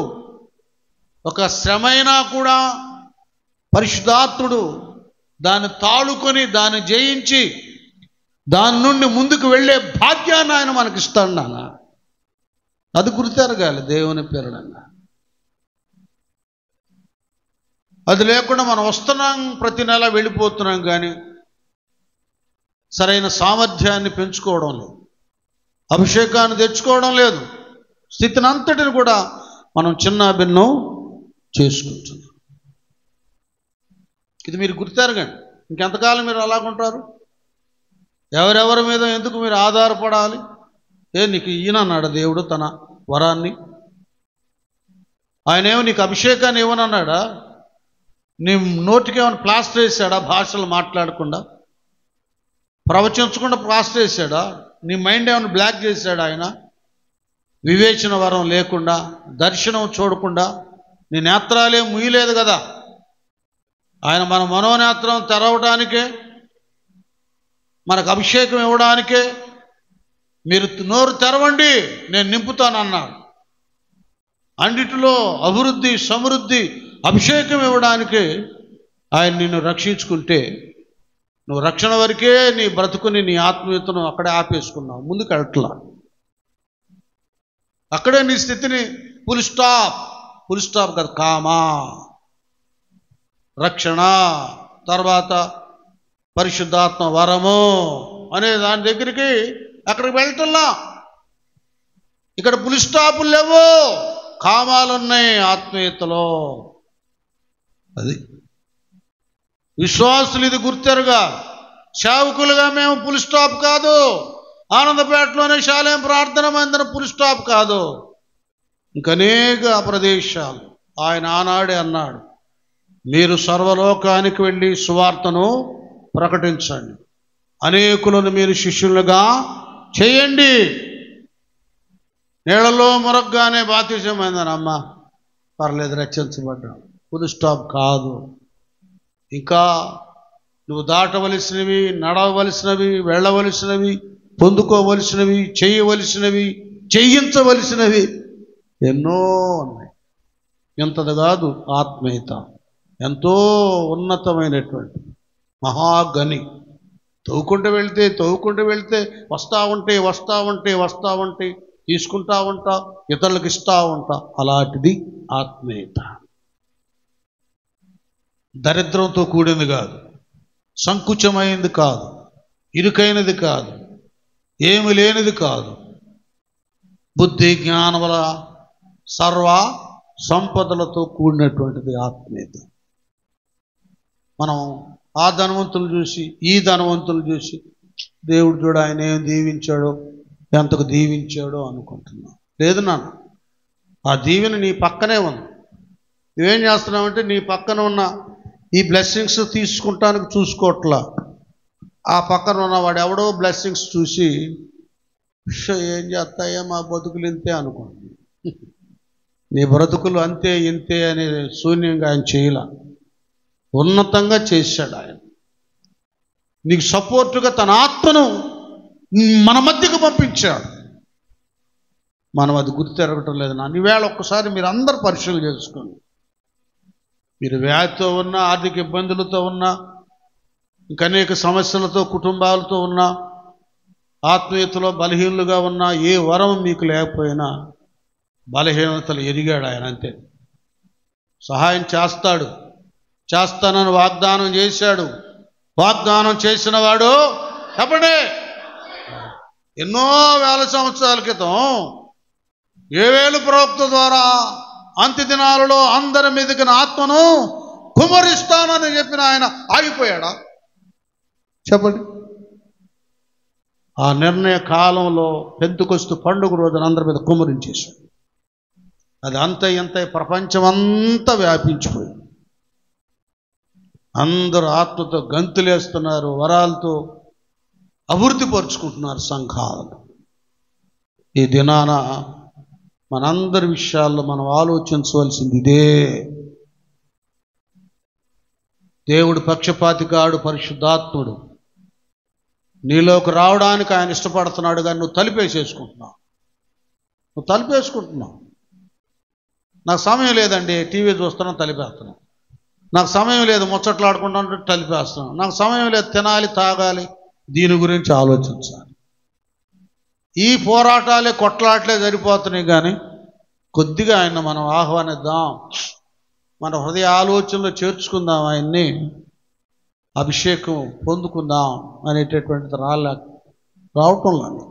ఒక శ్రమైనా కూడా పరిశుద్ధాత్ముడు దాన్ని తాళుకొని, దాన్ని జయించి, దాని నుండి ముందుకు వెళ్ళే భాగ్యాన్ని ఆయన మనకి ఇస్తాడు. నాన్న, అది గుర్తెరగాలి దేవుని పిల్లలన్నా. అది లేకుండా మనం వస్తున్నాం, ప్రతి నెల వెళ్ళిపోతున్నాం, కానీ సరైన సామర్థ్యాన్ని పెంచుకోవడం లేదు, అభిషేకాన్ని తెచ్చుకోవడం లేదు. స్థితిని అంతటిని కూడా మనం చిన్న భిన్నం చేసుకుంటున్నాం. ఇది మీరు గుర్తెరగండి. ఇంకెంతకాలం మీరు అలాగుంటారు? ఎవరెవరి మీద ఎందుకు మీరు ఆధారపడాలి? నీకు ఈయన అన్నాడు దేవుడు తన వరాన్ని. ఆయన ఏమో నీకు అభిషేకాన్ని ఇవ్వనన్నాడా? నీ నోటికి ఏమైనా ప్లాస్టర్ వేసాడా? భాషలు మాట్లాడకుండా, ప్రవచించకుండా ప్లాస్టర్ వేసాడా? నీ మైండ్ ఏమైనా బ్లాక్ చేశాడా ఆయన? వివేచన వరం లేకుండా, దర్శనం చూడకుండా, నీ నేత్రాలే ముయ్యలేదు కదా. ఆయన మన మనోనేత్రం తెరవడానికే, మనకు అభిషేకం ఇవ్వడానికే మీరు నోరు తెరవండి నేను నింపుతానన్నాడు. అన్నిటిలో అభివృద్ధి, సమృద్ధి, అభిషేకం ఇవ్వడానికి ఆయన నిన్ను రక్షించుకుంటే నువ్వు రక్షణ వరకే నీ బ్రతుకుని, నీ ఆత్మీయతను అక్కడే ఆపేసుకున్నావు, ముందుకు వెళ్ళట్లా. అక్కడే నీ స్థితిని ఫుల్ స్టాప్ కదా. కామా, రక్షణ, తర్వాత పరిశుద్ధాత్మ వరము అనే దాని దగ్గరికి అక్కడికి వెళ్తున్నా. ఇక్కడ ఫుల్ స్టాపులు లేవు, కామాలున్నాయి ఆత్మీయతలో. అది విశ్వాసులు ఇది గుర్తెరుగా. సేవకులుగా మేము ఫుల్ స్టాప్ కాదు. ఆనందపేటలోనే శాలేం ప్రార్థన మందిరం ఫుల్ స్టాప్ కాదు. ఇంకనేక ప్రదేశాలు ఆయన ఆనాడే అన్నాడు, మీరు సర్వలోకానికి వెళ్ళి సువార్తను ప్రకటించండి, అనేకులను మీరు శిష్యులుగా చేయండి. నీళ్ళలో మురగ్గానే బాప్తిసమైందని అమ్మ పర్లేదు, రక్షించబడ్డాడు. ఫుల్ స్టాప్ కాదు. ఇంకా నువ్వు దాటవలసినవి, నడవలసినవి, వెళ్ళవలసినవి, పొందుకోవలసినవి, చేయవలసినవి, చేయించవలసినవి ఎన్నో ఉన్నాయి. ఎంతది కాదు ఆత్మీయత, ఎంతో ఉన్నతమైనటువంటి మహాగని. తవ్వుకుంటూ వెళ్తే వస్తూ ఉంటే తీసుకుంటా ఉంటా, ఇతరులకు ఇస్తూ ఉంటా. అలాంటిది ఆత్మీయత. దరిద్రంతో కూడింది కాదు, సంకుచమైంది కాదు, ఇరుకైనది కాదు, ఏమి లేనిది కాదు. బుద్ధి జ్ఞానముల సర్వ సంపదలతో కూడినటువంటిది ఆత్మీయత. మనం ఆ ధనవంతులు చూసి ఈ ధనవంతులు చూసి దేవుడు చూడ ఆయన ఏం దీవించాడో, ఎంతకు దీవించాడో అనుకుంటున్నాం. లేదు నాన్న, ఆ దీవెన నీ పక్కనే ఉంది. నువ్వేం చేస్తున్నావంటే నీ పక్కన ఉన్న ఈ బ్లెస్సింగ్స్ తీసుకుంటానికి చూసుకోవట్లా. ఆ పక్కన ఉన్న వాడు ఎవడో బ్లెస్సింగ్స్ చూసి ఏం చేస్తాయో మా బతుకులు ఇంతే అనుకుంటున్నాను. నీ బ్రతుకులు అంతే ఇంతే అని శూన్యంగా ఆయన చేయలా, ఉన్నతంగా చేశాడు ఆయన. నీకు సపోర్టుగా తన ఆత్మను మన మధ్యకు పంపించాడు. మనం అది గుర్తెరగటం లేదు నా. ఈవేళ ఒక్కసారి మీరు అందరు పరిశీలన చేసుకోండి. మీరు వ్యాధితో ఉన్నా, ఆర్థిక ఇబ్బందులతో ఉన్నా, ఇంకా అనేక సమస్యలతో కుటుంబాలతో ఉన్నా, ఆత్మీయతలో బలహీనులుగా ఉన్నా, ఏ వరం మీకు లేకపోయినా బలహీనతలు ఎరిగాడు ఆయన. అంతే, సహాయం చేస్తాడు, చేస్తానని వాగ్దానం చేశాడు. వాగ్దానం చేసిన వాడు చెప్పండి, ఎన్నో వేల సంవత్సరాల క్రితం యోవేలు ప్రవక్త ద్వారా అంత్య దినాలలో అందరి మీదకి నా ఆత్మను కుమ్మరిస్తానని చెప్పిన ఆయన ఆగిపోయాడా? చెప్పండి. ఆ నిర్ణయ కాలంలో పెంతెకొస్తు పండుగ రోజున అందరి మీద కుమ్మరించేశాడు. అది అంత ఇంత ప్రపంచమంతా వ్యాపించిపోయింది. అందరూ ఆత్మతో గంతులేస్తున్నారు, వరాలతో అభివృద్ధి పరుచుకుంటున్నారు సంఘాలను. ఈ దినాన మనందరి విషయాల్లో మనం ఆలోచించవలసింది ఇదే. దేవుడు పక్షపాతి కాడు, పరిశుద్ధాత్ముడు. నీలోకి రావడానికి ఆయన ఇష్టపడుతున్నాడు, కానీ నువ్వు తలుపేసేసుకుంటున్నావు. నాకు సమయం లేదండి, టీవీ చూస్తున్నాను, తలిపేస్తున్నాను. నాకు సమయం లేదు, ముచ్చట్లాడుకుంటాను, తలిపేస్తున్నాను. నాకు సమయం లేదు, తినాలి, తాగాలి, దీని గురించి ఆలోచించాలి. ఈ పోరాటాలే, కొట్లాట్లే సరిపోతున్నాయి. కానీ కొద్దిగా ఆయన మనం ఆహ్వానిద్దాం, మన హృదయ ఆలోచనలో చేర్చుకుందాం, ఆయన్ని అభిషేకం పొందుకుందాం అనేటటువంటిది రావటంలో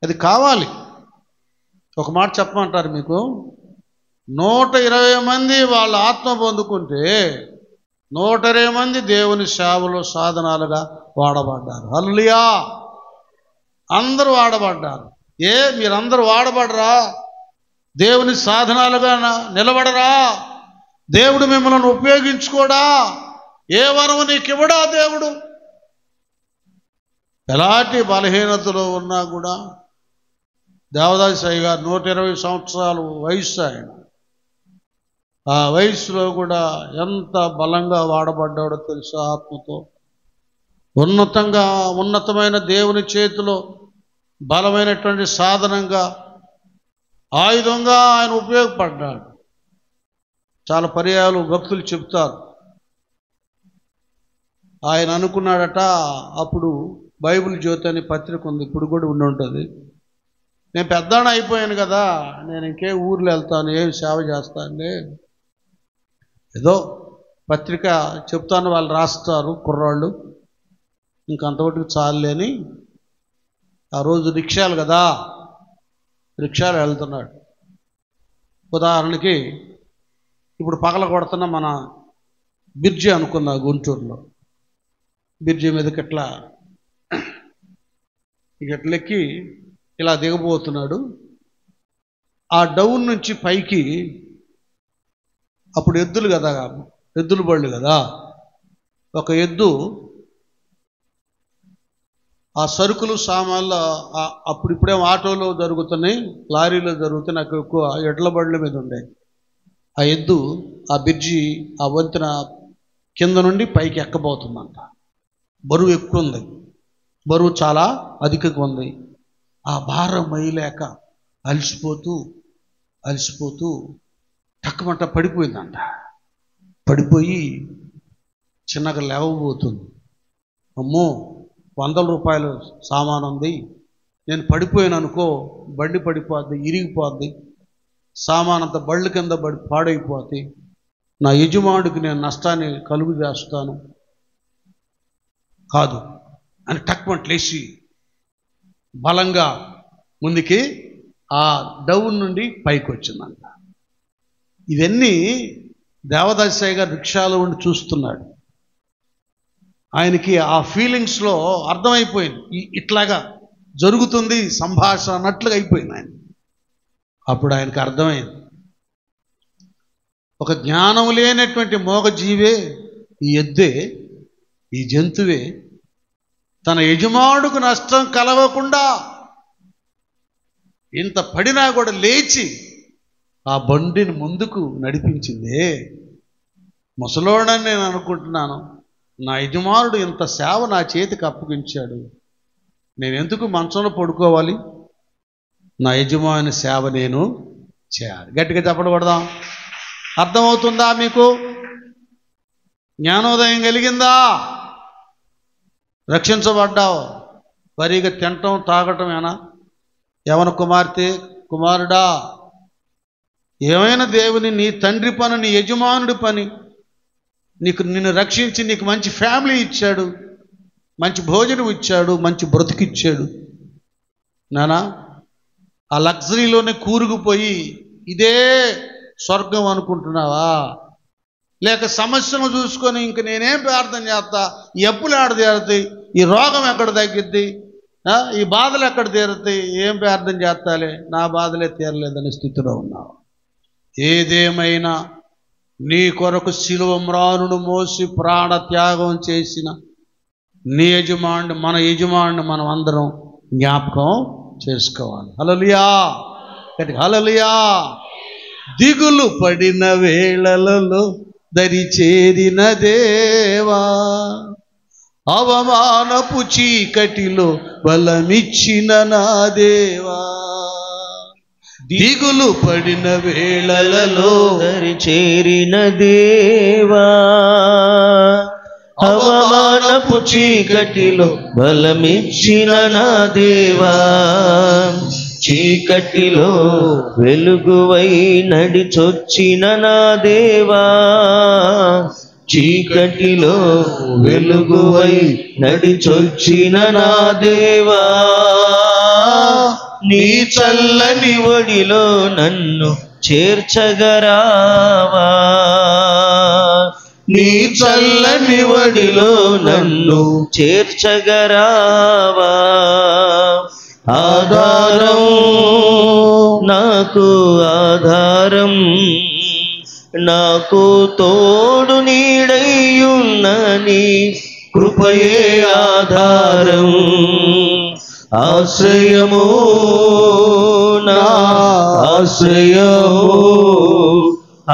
అది కావాలి. ఒక మాట చెప్పమంటారు మీకు, 120 మంది వాళ్ళ ఆత్మ పొందుకుంటే 120 మంది దేవుని సేవలో సాధనాలుగా వాడబడ్డారు. హల్లెలూయా! అందరూ వాడబడ్డారు. మీరందరూ వాడబడరా? దేవుని సాధనాలుగా నిలబడరా? దేవుడు మిమ్మల్ని ఉపయోగించుకోడా? ఏ వరము నీకు ఇవ్వడా దేవుడు? ఎలాంటి బలహీనతలో ఉన్నా కూడా దేవదాసి అయ్య గారు 120 సంవత్సరాలు వయసు ఆయన. ఆ వయసులో కూడా ఎంత బలంగా వాడబడ్డాడో తెలుసా? ఆత్మతో ఉన్నతమైన దేవుని చేతిలో బలమైనటువంటి సాధనంగా, ఆయుధంగా ఆయన ఉపయోగపడ్డాడు. చాలా పర్యాయాలు భక్తులు చెప్తారు, ఆయన అనుకున్నాడట, అప్పుడు బైబిల్ జ్యోతి అనే పత్రిక ఉంది, ఇప్పుడు కూడా ఉండి ఉంటుంది. నేను పెద్దాణ అయిపోయాను కదా, నేను ఇంకే ఊర్లో వెళ్తాను, ఏం సేవ చేస్తానులే, ఏదో పత్రిక చెప్తాను, వాళ్ళు రాస్తారు కుర్రాళ్ళు, ఇంకంతవరకు చాలులేని ఆ రోజు రిక్షాలు కదా, రిక్షాలు వెళ్తున్నాడు. ఉదాహరణకి ఇప్పుడు పగల కొడుతున్న మన బిర్జి అనుకున్నా, గుంటూరులో బిర్జి మీదకి ఇట్లా ఎక్కి ఇలా దిగబోతున్నాడు. ఆ డౌన్ నుంచి పైకి, అప్పుడు ఎద్దులు కదా, ఎద్దులు బళ్ళు కదా, ఒక ఎద్దు ఆ సరుకులు సామాన్లు అప్పుడిప్పుడేమో ఆటోలో జరుగుతున్నాయి, లారీలో జరుగుతున్నాయి, నాకు ఎక్కువ ఎడ్ల బళ్ళ మీద ఉండే. ఆ ఎద్దు ఆ బిర్జి ఆ వంతెన కింద నుండి పైకి ఎక్కబోతుందంట. బరువు ఎక్కువ ఉంది, బరువు చాలా అధికంగా ఉంది. ఆ భారం మొయ్యలేక అలసిపోతూ టక్కమంట పడిపోయిందంట. పడిపోయి చిన్నగా లేవబోతుంది. అమ్మో, 100 రూపాయలు సామాను ఉంది, నేను పడిపోయాను అనుకో, బండి పడిపోద్ది, ఇరిగిపోద్ది, సామాన్ అంతా బళ్ళు కింద పాడైపోద్ది, నా యజమానుడికి నేను నష్టాన్ని కలుగు చేస్తాను కాదు అని టక్మంట్ లేచి బలంగా ముందుకి ఆ డౌన్ నుండి పైకి వచ్చిందంట. ఇవన్నీ దేవదాసయ్య గారు రిక్షాలో ఉండి చూస్తున్నాడు. ఆయనకి ఆ ఫీలింగ్స్లో అర్థమైపోయింది, ఇట్లాగా జరుగుతుంది సంభాషణ అన్నట్లుగా అయిపోయింది ఆయన. అప్పుడు ఆయనకు అర్థమైంది, ఒక జ్ఞానం లేనటువంటి మోగజీవే, ఈ ఎద్దే, ఈ జంతువే తన యజమానుడికి నష్టం కలగకుండా ఇంత పడినా కూడా లేచి ఆ బండిని ముందుకు నడిపించిందే. ముసలోడని నేను అనుకుంటున్నాను, నా యజమానుడు ఇంత సేవ నా చేతికి అప్పగించాడు, నేను ఎందుకు మంచంలో పడుకోవాలి? నా యజమాని సేవ నేను చేయాలి. గట్టిగా చెప్పడబడదాం. అర్థమవుతుందా మీకు? జ్ఞానోదయం కలిగిందా? రక్షించబడ్డావు. వరిగా తినటం తాగటమేనా? యవన కుమార్తె, కుమారుడా, ఏమైనా దేవుని నీ తండ్రి పని, నీ యజమానుడి పని, నిన్ను రక్షించి నీకు మంచి ఫ్యామిలీ ఇచ్చాడు, మంచి భోజనం ఇచ్చాడు, మంచి బ్రతికిచ్చాడు. నానా ఆ లగ్జరీలోనే కూరుకుపోయి ఇదే స్వర్గం అనుకుంటున్నావా? లేక సమస్యను చూసుకొని ఇంక నేనేం ప్రార్థన చేస్తా, ఈ అప్పులు ఎక్కడ తీరుతాయి, ఈ రోగం ఎక్కడ తగ్గిద్ది, ఈ బాధలు ఎక్కడ తీరుతాయి, ఏం ప్రార్థన చేస్తాలే, నా బాధలే తీరలేదనే స్థితిలో ఉన్నావు. ఏదేమైనా నీ కొరకు శిలువ మ్రానును మోసి ప్రాణ త్యాగం చేసిన నీ యజమానుడు, మన యజమానుడు మనం అందరం జ్ఞాపకం చేసుకోవాలి. హల్లెలూయా, హల్లెలూయా. దిగులు పడిన వేళలలో దరి చేరిన దేవా, అవమానపు చీకటిలో బలమిచ్చిన నా దేవా, దిగులు పడిన వేళలలో దరి చేరిన దేవా, అవమానపు చీకటిలో బలమిచ్చిన నా దేవా, చీకటిలో వెలుగువై నడిచొచ్చిన నా దేవా, చీకటిలో వెలుగువై నడిచొచ్చిన నా దేవా, నీ చల్లని ఒడిలో నన్ను చేర్చగరావా, నీ చల్లని ఒడిలో నన్ను చేర్చగరావా, ఆధారం నాకు ఆధారం, నాకు తోడు నీడయ్యున్నని కృపయే ఆధారం, ఆశ్రయము నా ఆశ్రయము,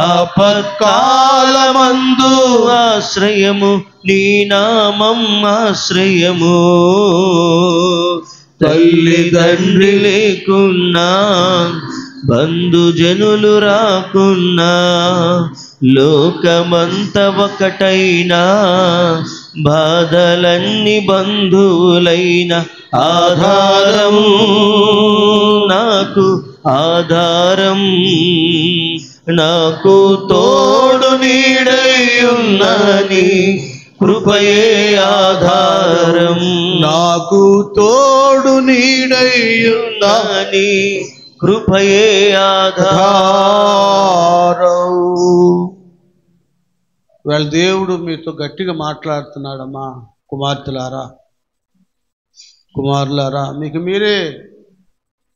ఆపత్కాలమందు ఆశ్రయము, నీ నామం ఆశ్రయము, తల్లిదండ్రి లేకున్నా బంధుజనులు రాకున్నా లోకమంత ఒకటైనా బాధలన్నీ బంధువులైన ఆధారం నాకు ఆధారం, నాకు తోడు నీడయ్యున్నని కృపయే ఆధారం, నాకు తోడు నీడయ్యున్నని కృపయే ఆధారం. వాళ్ళ దేవుడు మీతో గట్టిగా మాట్లాడుతున్నాడమ్మా. కుమార్తెలారా, కుమారులారా, మీకు మీరే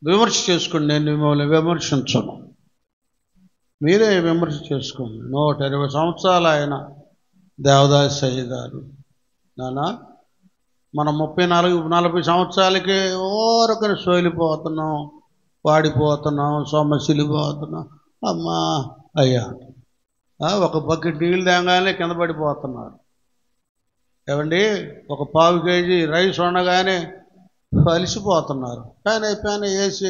విమర్శ చేసుకోండి. నేను మిమ్మల్ని విమర్శించను, మీరే విమర్శ చేసుకోండి. 120 సంవత్సరాలు ఆయన దేవదాసయ్య గారు. నానా మనం 34-40 సంవత్సరాలకి ఓరకని సోలిపోతున్నాం, వాడిపోతున్నాం, సొమ్మసిలిపోతున్నాం. అమ్మా అయ్యా, ఒక బకెట్ నీళ్ళు తేగానే కింద పడిపోతున్నారు. ఏమండి, ఒక పావు కేజీ రైస్ వండగానే అలిసిపోతున్నారు. పైన వేసి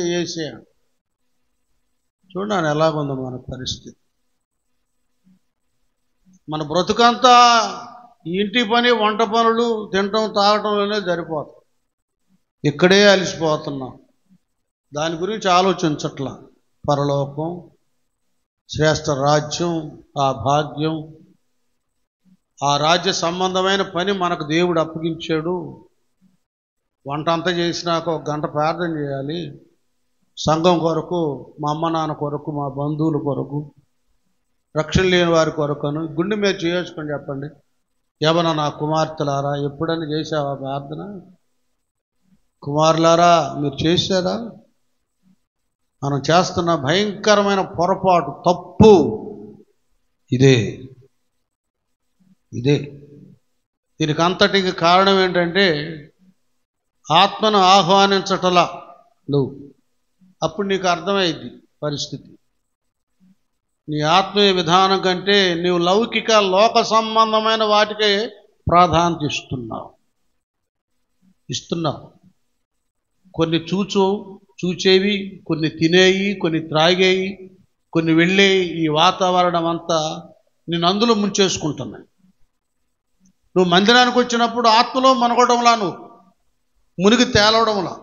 చూడండి ఎలాగుందో మన పరిస్థితి. మన బ్రతుకంతా ఇంటి పని, వంట పనులు, తినటం తాగటంలోనే సరిపోతుంది. ఇక్కడే అలిసిపోతున్నాం. దాని గురించి ఆలోచించట్లా. పరలోకం, శ్రేష్ఠ రాజ్యం, ఆ భాగ్యం, ఆ రాజ్య సంబంధమైన పని మనకు దేవుడు అప్పగించాడు. వంట అంతా చేసినాక 1 గంట ప్రార్థన చేయాలి. సంఘం కొరకు, మా అమ్మ నాన్న కొరకు, మా బంధువుల కొరకు, రక్షణ లేని వారి కొరకును గుండె మీద చేసుకొని చెప్పండి. ఏమన్నా నా కుమార్తెలారా, ఎప్పుడైనా చేసావా ప్రార్థన? కుమారులారా, మీరు చేశారా? మనం చేస్తున్న భయంకరమైన పొరపాటు, తప్పు ఇదే. దీనికి అంతటికి కారణం ఏంటంటే ఆత్మను ఆహ్వానించటలా నువ్వు. అప్పుడు నీకు అర్థమైంది పరిస్థితి. నీ ఆత్మీయ విధానం కంటే నీవు లౌకిక లోక సంబంధమైన వాటికే ప్రాధాన్యత ఇస్తున్నావు. కొన్ని చూచేవి, కొన్ని తినేవి, కొన్ని త్రాగేవి, కొన్ని వెళ్ళేవి. ఈ వాతావరణం అంతా నేను అందులో ముంచేసుకుంటున్నాను. నువ్వు మందిరానికి వచ్చినప్పుడు ఆత్మలో మనగడంలా, నువ్వు మునిగి తేలవడంలా,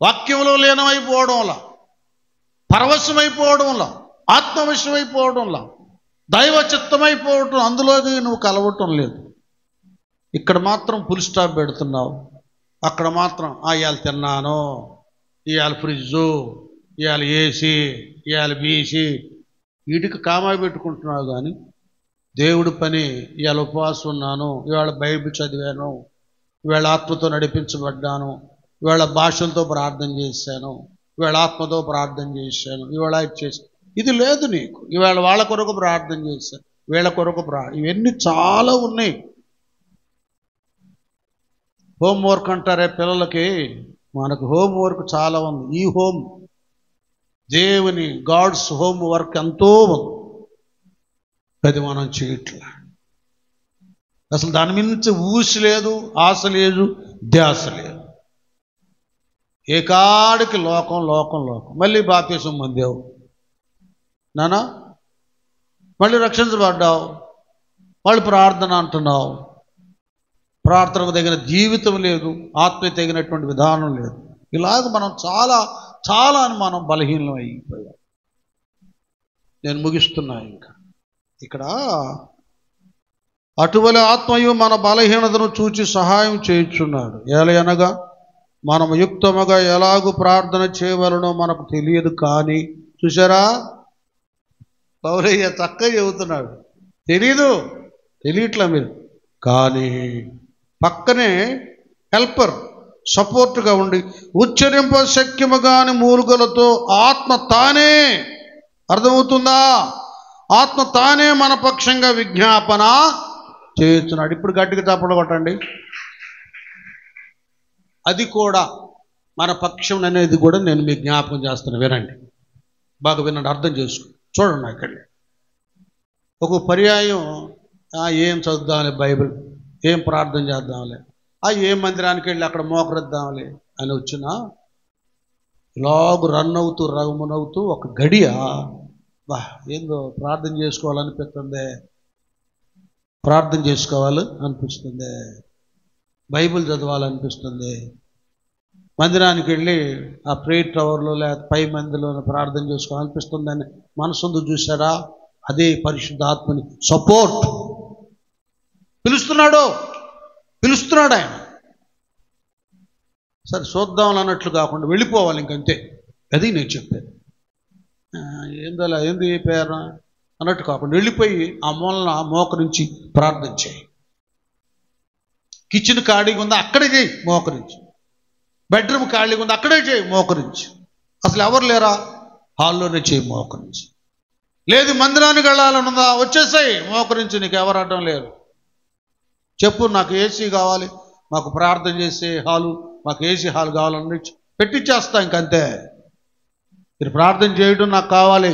వాక్యంలో లీనమైపోవడంలా, పరవశమైపోవడంలా, ఆత్మవిషమైపోవడంలా, దైవ చిత్తమైపోవటం, అందులోకి నువ్వు కలవటం లేదు. ఇక్కడ మాత్రం ఫుల్ స్టాప్ పెడుతున్నావు. అక్కడ మాత్రం ఇవాళ తిన్నాను, ఇవాళ ఫ్రిడ్జు, ఇవాళ ఏసీ, ఇవాళ బీసీ, వీటికి కామా పెట్టుకుంటున్నావు. కానీ దేవుడి పని, ఇవాళ ఉపవాసం ఉన్నాను, ఇవాళ బైబిల్ చదివాను, ఇవాళ ఆత్మతో నడిపించబడ్డాను, ఇవాళ భాషలతో ప్రార్థన చేశాను, ఇవాళ ఆత్మతో ప్రార్థన చేశాను, ఇవాళ ఇది లేదు నీకు. ఇవాళ వాళ్ళ కొరకు ప్రార్థన చేశాను, వీళ్ళ కొరకు ఇవన్నీ చాలా ఉన్నాయి. హోంవర్క్ అంటారే పిల్లలకి, మనకు హోంవర్క్ చాలా ఉంది. ఈ దేవుని గాడ్స్ హోంవర్క్ ఎంతో ఉంది. అది మనం చేయట్లే. అసలు దాని మించి ఊసి లేదు, ఆశ లేదు, ధ్యాస లేదు. ఏకాడికి లోకం. మళ్ళీ బాప్తిసం పొందావు నానా, మళ్ళీ రక్షించబడ్డావు, మళ్ళీ ప్రార్థన అంటున్నావు. ప్రార్థనకు తగిన జీవితం లేదు, ఆత్మ తగినటువంటి విధానం లేదు. ఇలాగ మనం చాలా అని మనం బలహీనం అయిపోయాం. నేను ముగిస్తున్నా. ఇక్కడ అటువలి ఆత్మయు మన బలహీనతను చూచి సహాయం చేయుచున్నాడు. ఏలయనగా మనం యుక్తముగా ఎలాగూ ప్రార్థన చేయవలనో మనకు తెలియదు. కానీ చూసారా, పౌలయ్య చక్కగా చెబుతున్నాడు. తెలియట్లా మీరు. కానీ పక్కనే హెల్పర్, సపోర్ట్గా ఉండి ఉచ్చరింప శక్యము కాని మూలుగలతో ఆత్మ తానే, అర్థమవుతుందా? ఆత్మ తానే మన పక్షంగా విజ్ఞాపన చేస్తున్నాడు. ఇప్పుడు గట్టిగా చప్పట్లు కొట్టండి. అది కూడా మన పక్షం అనేది కూడా నేను మీకు జ్ఞాపకం చేస్తాను. వినండి, బాగా వినండి, అర్థం చేసుకోండి. చూడండి, ఇక్కడ ఒక పర్యాయం ఏం చదువుదాంలే బైబిల్, ఏం ప్రార్థన చేద్దాంలే, ఏం మందిరానికి వెళ్ళి అక్కడ మోకరిద్దాంలే అని వచ్చినా ఇలాగూ రమ్మనవుతూ ఒక గడియ ఏందో ప్రార్థన చేసుకోవాలనిపిస్తుంది, బైబిల్ చదవాలనిపిస్తుంది. మందిరానికి వెళ్ళి ఆ ప్రేయర్ టవర్లో లేకపోతే 5 మందిలో ప్రార్థన చేసుకోవాలనిపిస్తుంది అని మనసుందు. చూసారా, అదే పరిశుద్ధాత్మని సపోర్ట్. పిలుస్తున్నాడు ఆయన. సరే చూద్దాం అన్నట్లు కాకుండా వెళ్ళిపోవాలి ఇంకంతే. అది నేను చెప్పాను. ఏంది పేరు అన్నట్టు కాకుండా వెళ్ళిపోయి ఆ మూలన మోకరించి ప్రార్థన చేయి. కిచెన్ ఖాళీగా ఉందా అక్కడే చేయి మోకరించి. బెడ్రూమ్ ఖాళీగా ఉందా అక్కడే చేయి మోకరించి. అసలు ఎవరు లేరా హాల్లోనే చేయి మోకరించి. లేదు మందిరానికి వెళ్ళాలనుందా వచ్చేసాయి మోకరించి, నీకు ఎవరు అడ్డం లేరు. చెప్పు, నాకు ఏసీ కావాలి, మాకు ప్రార్థన చేసే హాలు, మాకు ఏసీ హాల్ కావాలని పెట్టించేస్తా. ఇంకంతే. మీరు ప్రార్థన చేయడం నాకు కావాలి,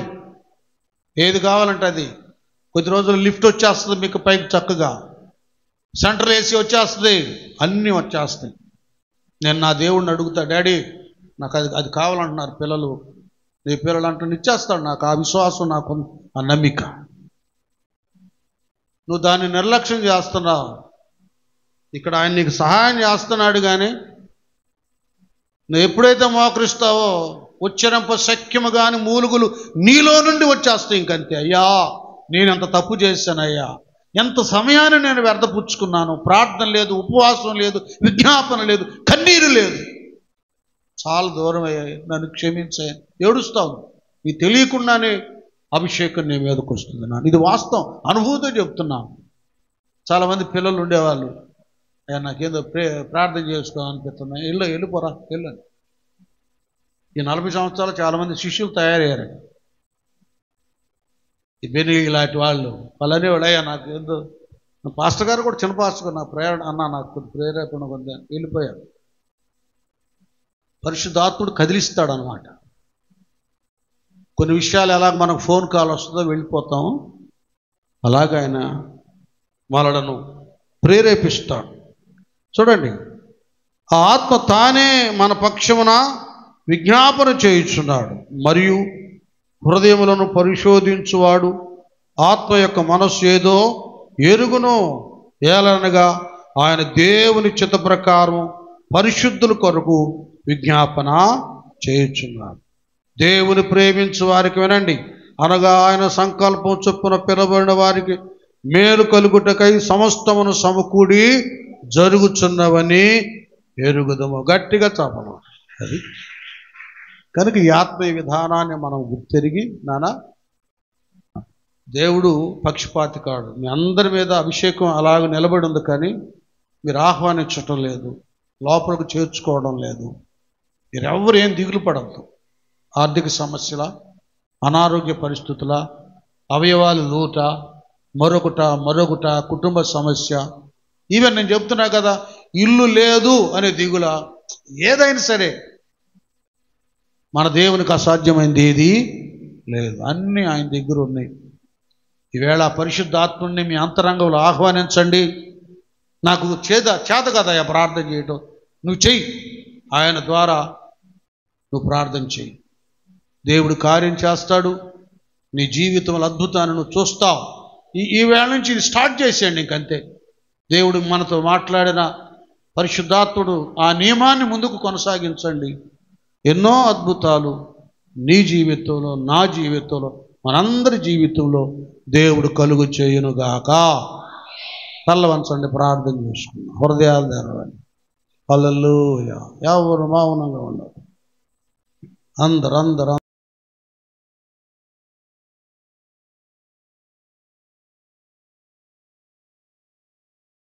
ఏది కావాలంటే అది. కొద్ది రోజులు లిఫ్ట్ వచ్చేస్తుంది మీకు పైకి, చక్కగా సెంట్రల్ ఏసీ వచ్చేస్తుంది, అన్నీ వచ్చేస్తాయి. నేను నా దేవుడిని అడుగుతా, డాడీ నాకు అది కావాలంటున్నారు పిల్లలు, నీ పిల్లలు అంటూ ఇచ్చేస్తాడు. నాకు ఆ విశ్వాసం, నాకు ఆ నమ్మిక. నువ్వు దాన్ని నిర్లక్ష్యం చేస్తున్నావు. ఇక్కడ ఆయన నీకు సహాయం చేస్తున్నాడు. కానీ నువ్వు ఎప్పుడైతే మోకరిస్తావో ఉచ్చరింప శక్యము కాని మూలుగులు నీలో నుండి వచ్చేస్తాయి. ఇంకంతే. అయ్యా నేను ఎంత తప్పు చేశానయ్యా, ఎంత సమయాన్ని నేను వ్యర్థపుచ్చుకున్నాను. ప్రార్థన లేదు, ఉపవాసం లేదు, విజ్ఞాపన లేదు, కన్నీరు లేదు. చాలా దూరం అయ్యాయి, నన్ను క్షమించాయి. ఏడుస్తావు. నీకు తెలియకుండానే అభిషేకం నీ మీదకు వస్తుంది. ఇది వాస్తవం, అనుభూతితో చెప్తున్నాను. చాలామంది పిల్లలు ఉండేవాళ్ళు, అయ్యా నాకేందో ప్రార్థన చేసుకోవాలనిపిస్తున్నాయి. వెళ్ళిపోరా వెళ్ళండి. ఈ 40 సంవత్సరాలు చాలామంది శిష్యులు తయారయ్యారు. ఈ బెని ఇలాంటి వాళ్ళు అనేవాడు, అయ్యా నాకు ఏదో పాస్టర్ గారు కూడా, చిన్న పాస్టర్ గారు, నా ప్రేరణ అన్న నాకు ప్రేరేపణ ఉంది, వెళ్ళిపోయారు. పరిశుద్ధాత్ముడు కదిలిస్తాడు అనమాట. కొన్ని విషయాలు ఎలాగ మనకు ఫోన్ కాల్ వస్తుందో వెళ్ళిపోతాం, అలాగ ఆయన వాళ్ళను ప్రేరేపిస్తాడు. చూడండి, ఆ ఆత్మ తానే మన పక్షమున విజ్ఞాపన చేయుచున్నాడు. మరియు హృదయములను పరిశోధించువాడు ఆత్మ యొక్క మనస్సు ఏదో ఎరుగును. ఏలనగా ఆయన దేవుని చిత్త ప్రకారం పరిశుద్ధుల కొరకు విజ్ఞాపన చేయుచున్నాడు. దేవుని ప్రేమించు వారికి వినండి, అనగా ఆయన సంకల్పం చొప్పున పిలువబడిన వారికి మేలు కలుగుటకై సమస్తమును సమకూడి జరుగుచున్నవని ఎరుగుదము. గట్టిగా చెప్పను. అది కనుక ఈ ఆత్మీయ విధానాన్ని మనం గుర్తెరిగి, నానా దేవుడు పక్షపాతి కాడు. మీ అందరి మీద అభిషేకం అలాగ నిలబడి ఉంది, కానీ మీరు ఆహ్వానించటం లేదు, లోపలికి చేర్చుకోవడం లేదు. మీరెవ్వరు ఏం దిగులు పడద్దు. ఆర్థిక సమస్యల, అనారోగ్య పరిస్థితుల, అవయవాలు లోట, మరొకట కుటుంబ సమస్య, ఈవెన్ నేను చెప్తున్నా కదా, ఇల్లు లేదు అనే దిగుల, ఏదైనా సరే మన దేవునికి అసాధ్యమైంది ఏది లేదు. అన్నీ ఆయన దగ్గర ఉన్నాయి. ఈవేళ పరిశుద్ధాత్ముడిని మీ అంతరంగంలో ఆహ్వానించండి. నాకు చేత కదా ప్రార్థన చేయటం, నువ్వు చెయ్యి. ఆయన ద్వారా నువ్వు ప్రార్థన చెయ్యి, దేవుడు కార్యం చేస్తాడు. నీ జీవితంలో అద్భుతాన్ని నువ్వు చూస్తావు. ఈ వేళ నుంచి ఇది స్టార్ట్ చేసేయండి. ఇంకంతే. దేవుడు మనతో మాట్లాడిన పరిశుద్ధాత్ముడు ఆ నియమాన్ని ముందుకు కొనసాగించండి. ఎన్నో అద్భుతాలు నీ జీవితంలో, నా జీవితంలో, మనందరి జీవితంలో దేవుడు కలుగు చేయునుగాక. తల్ల వంచండి, ప్రార్థన చేసుకున్నాం. హృదయాలు తెరవండి. హల్లెలూయా. ఎవరు మౌనంగా ఉండరు. అందరూ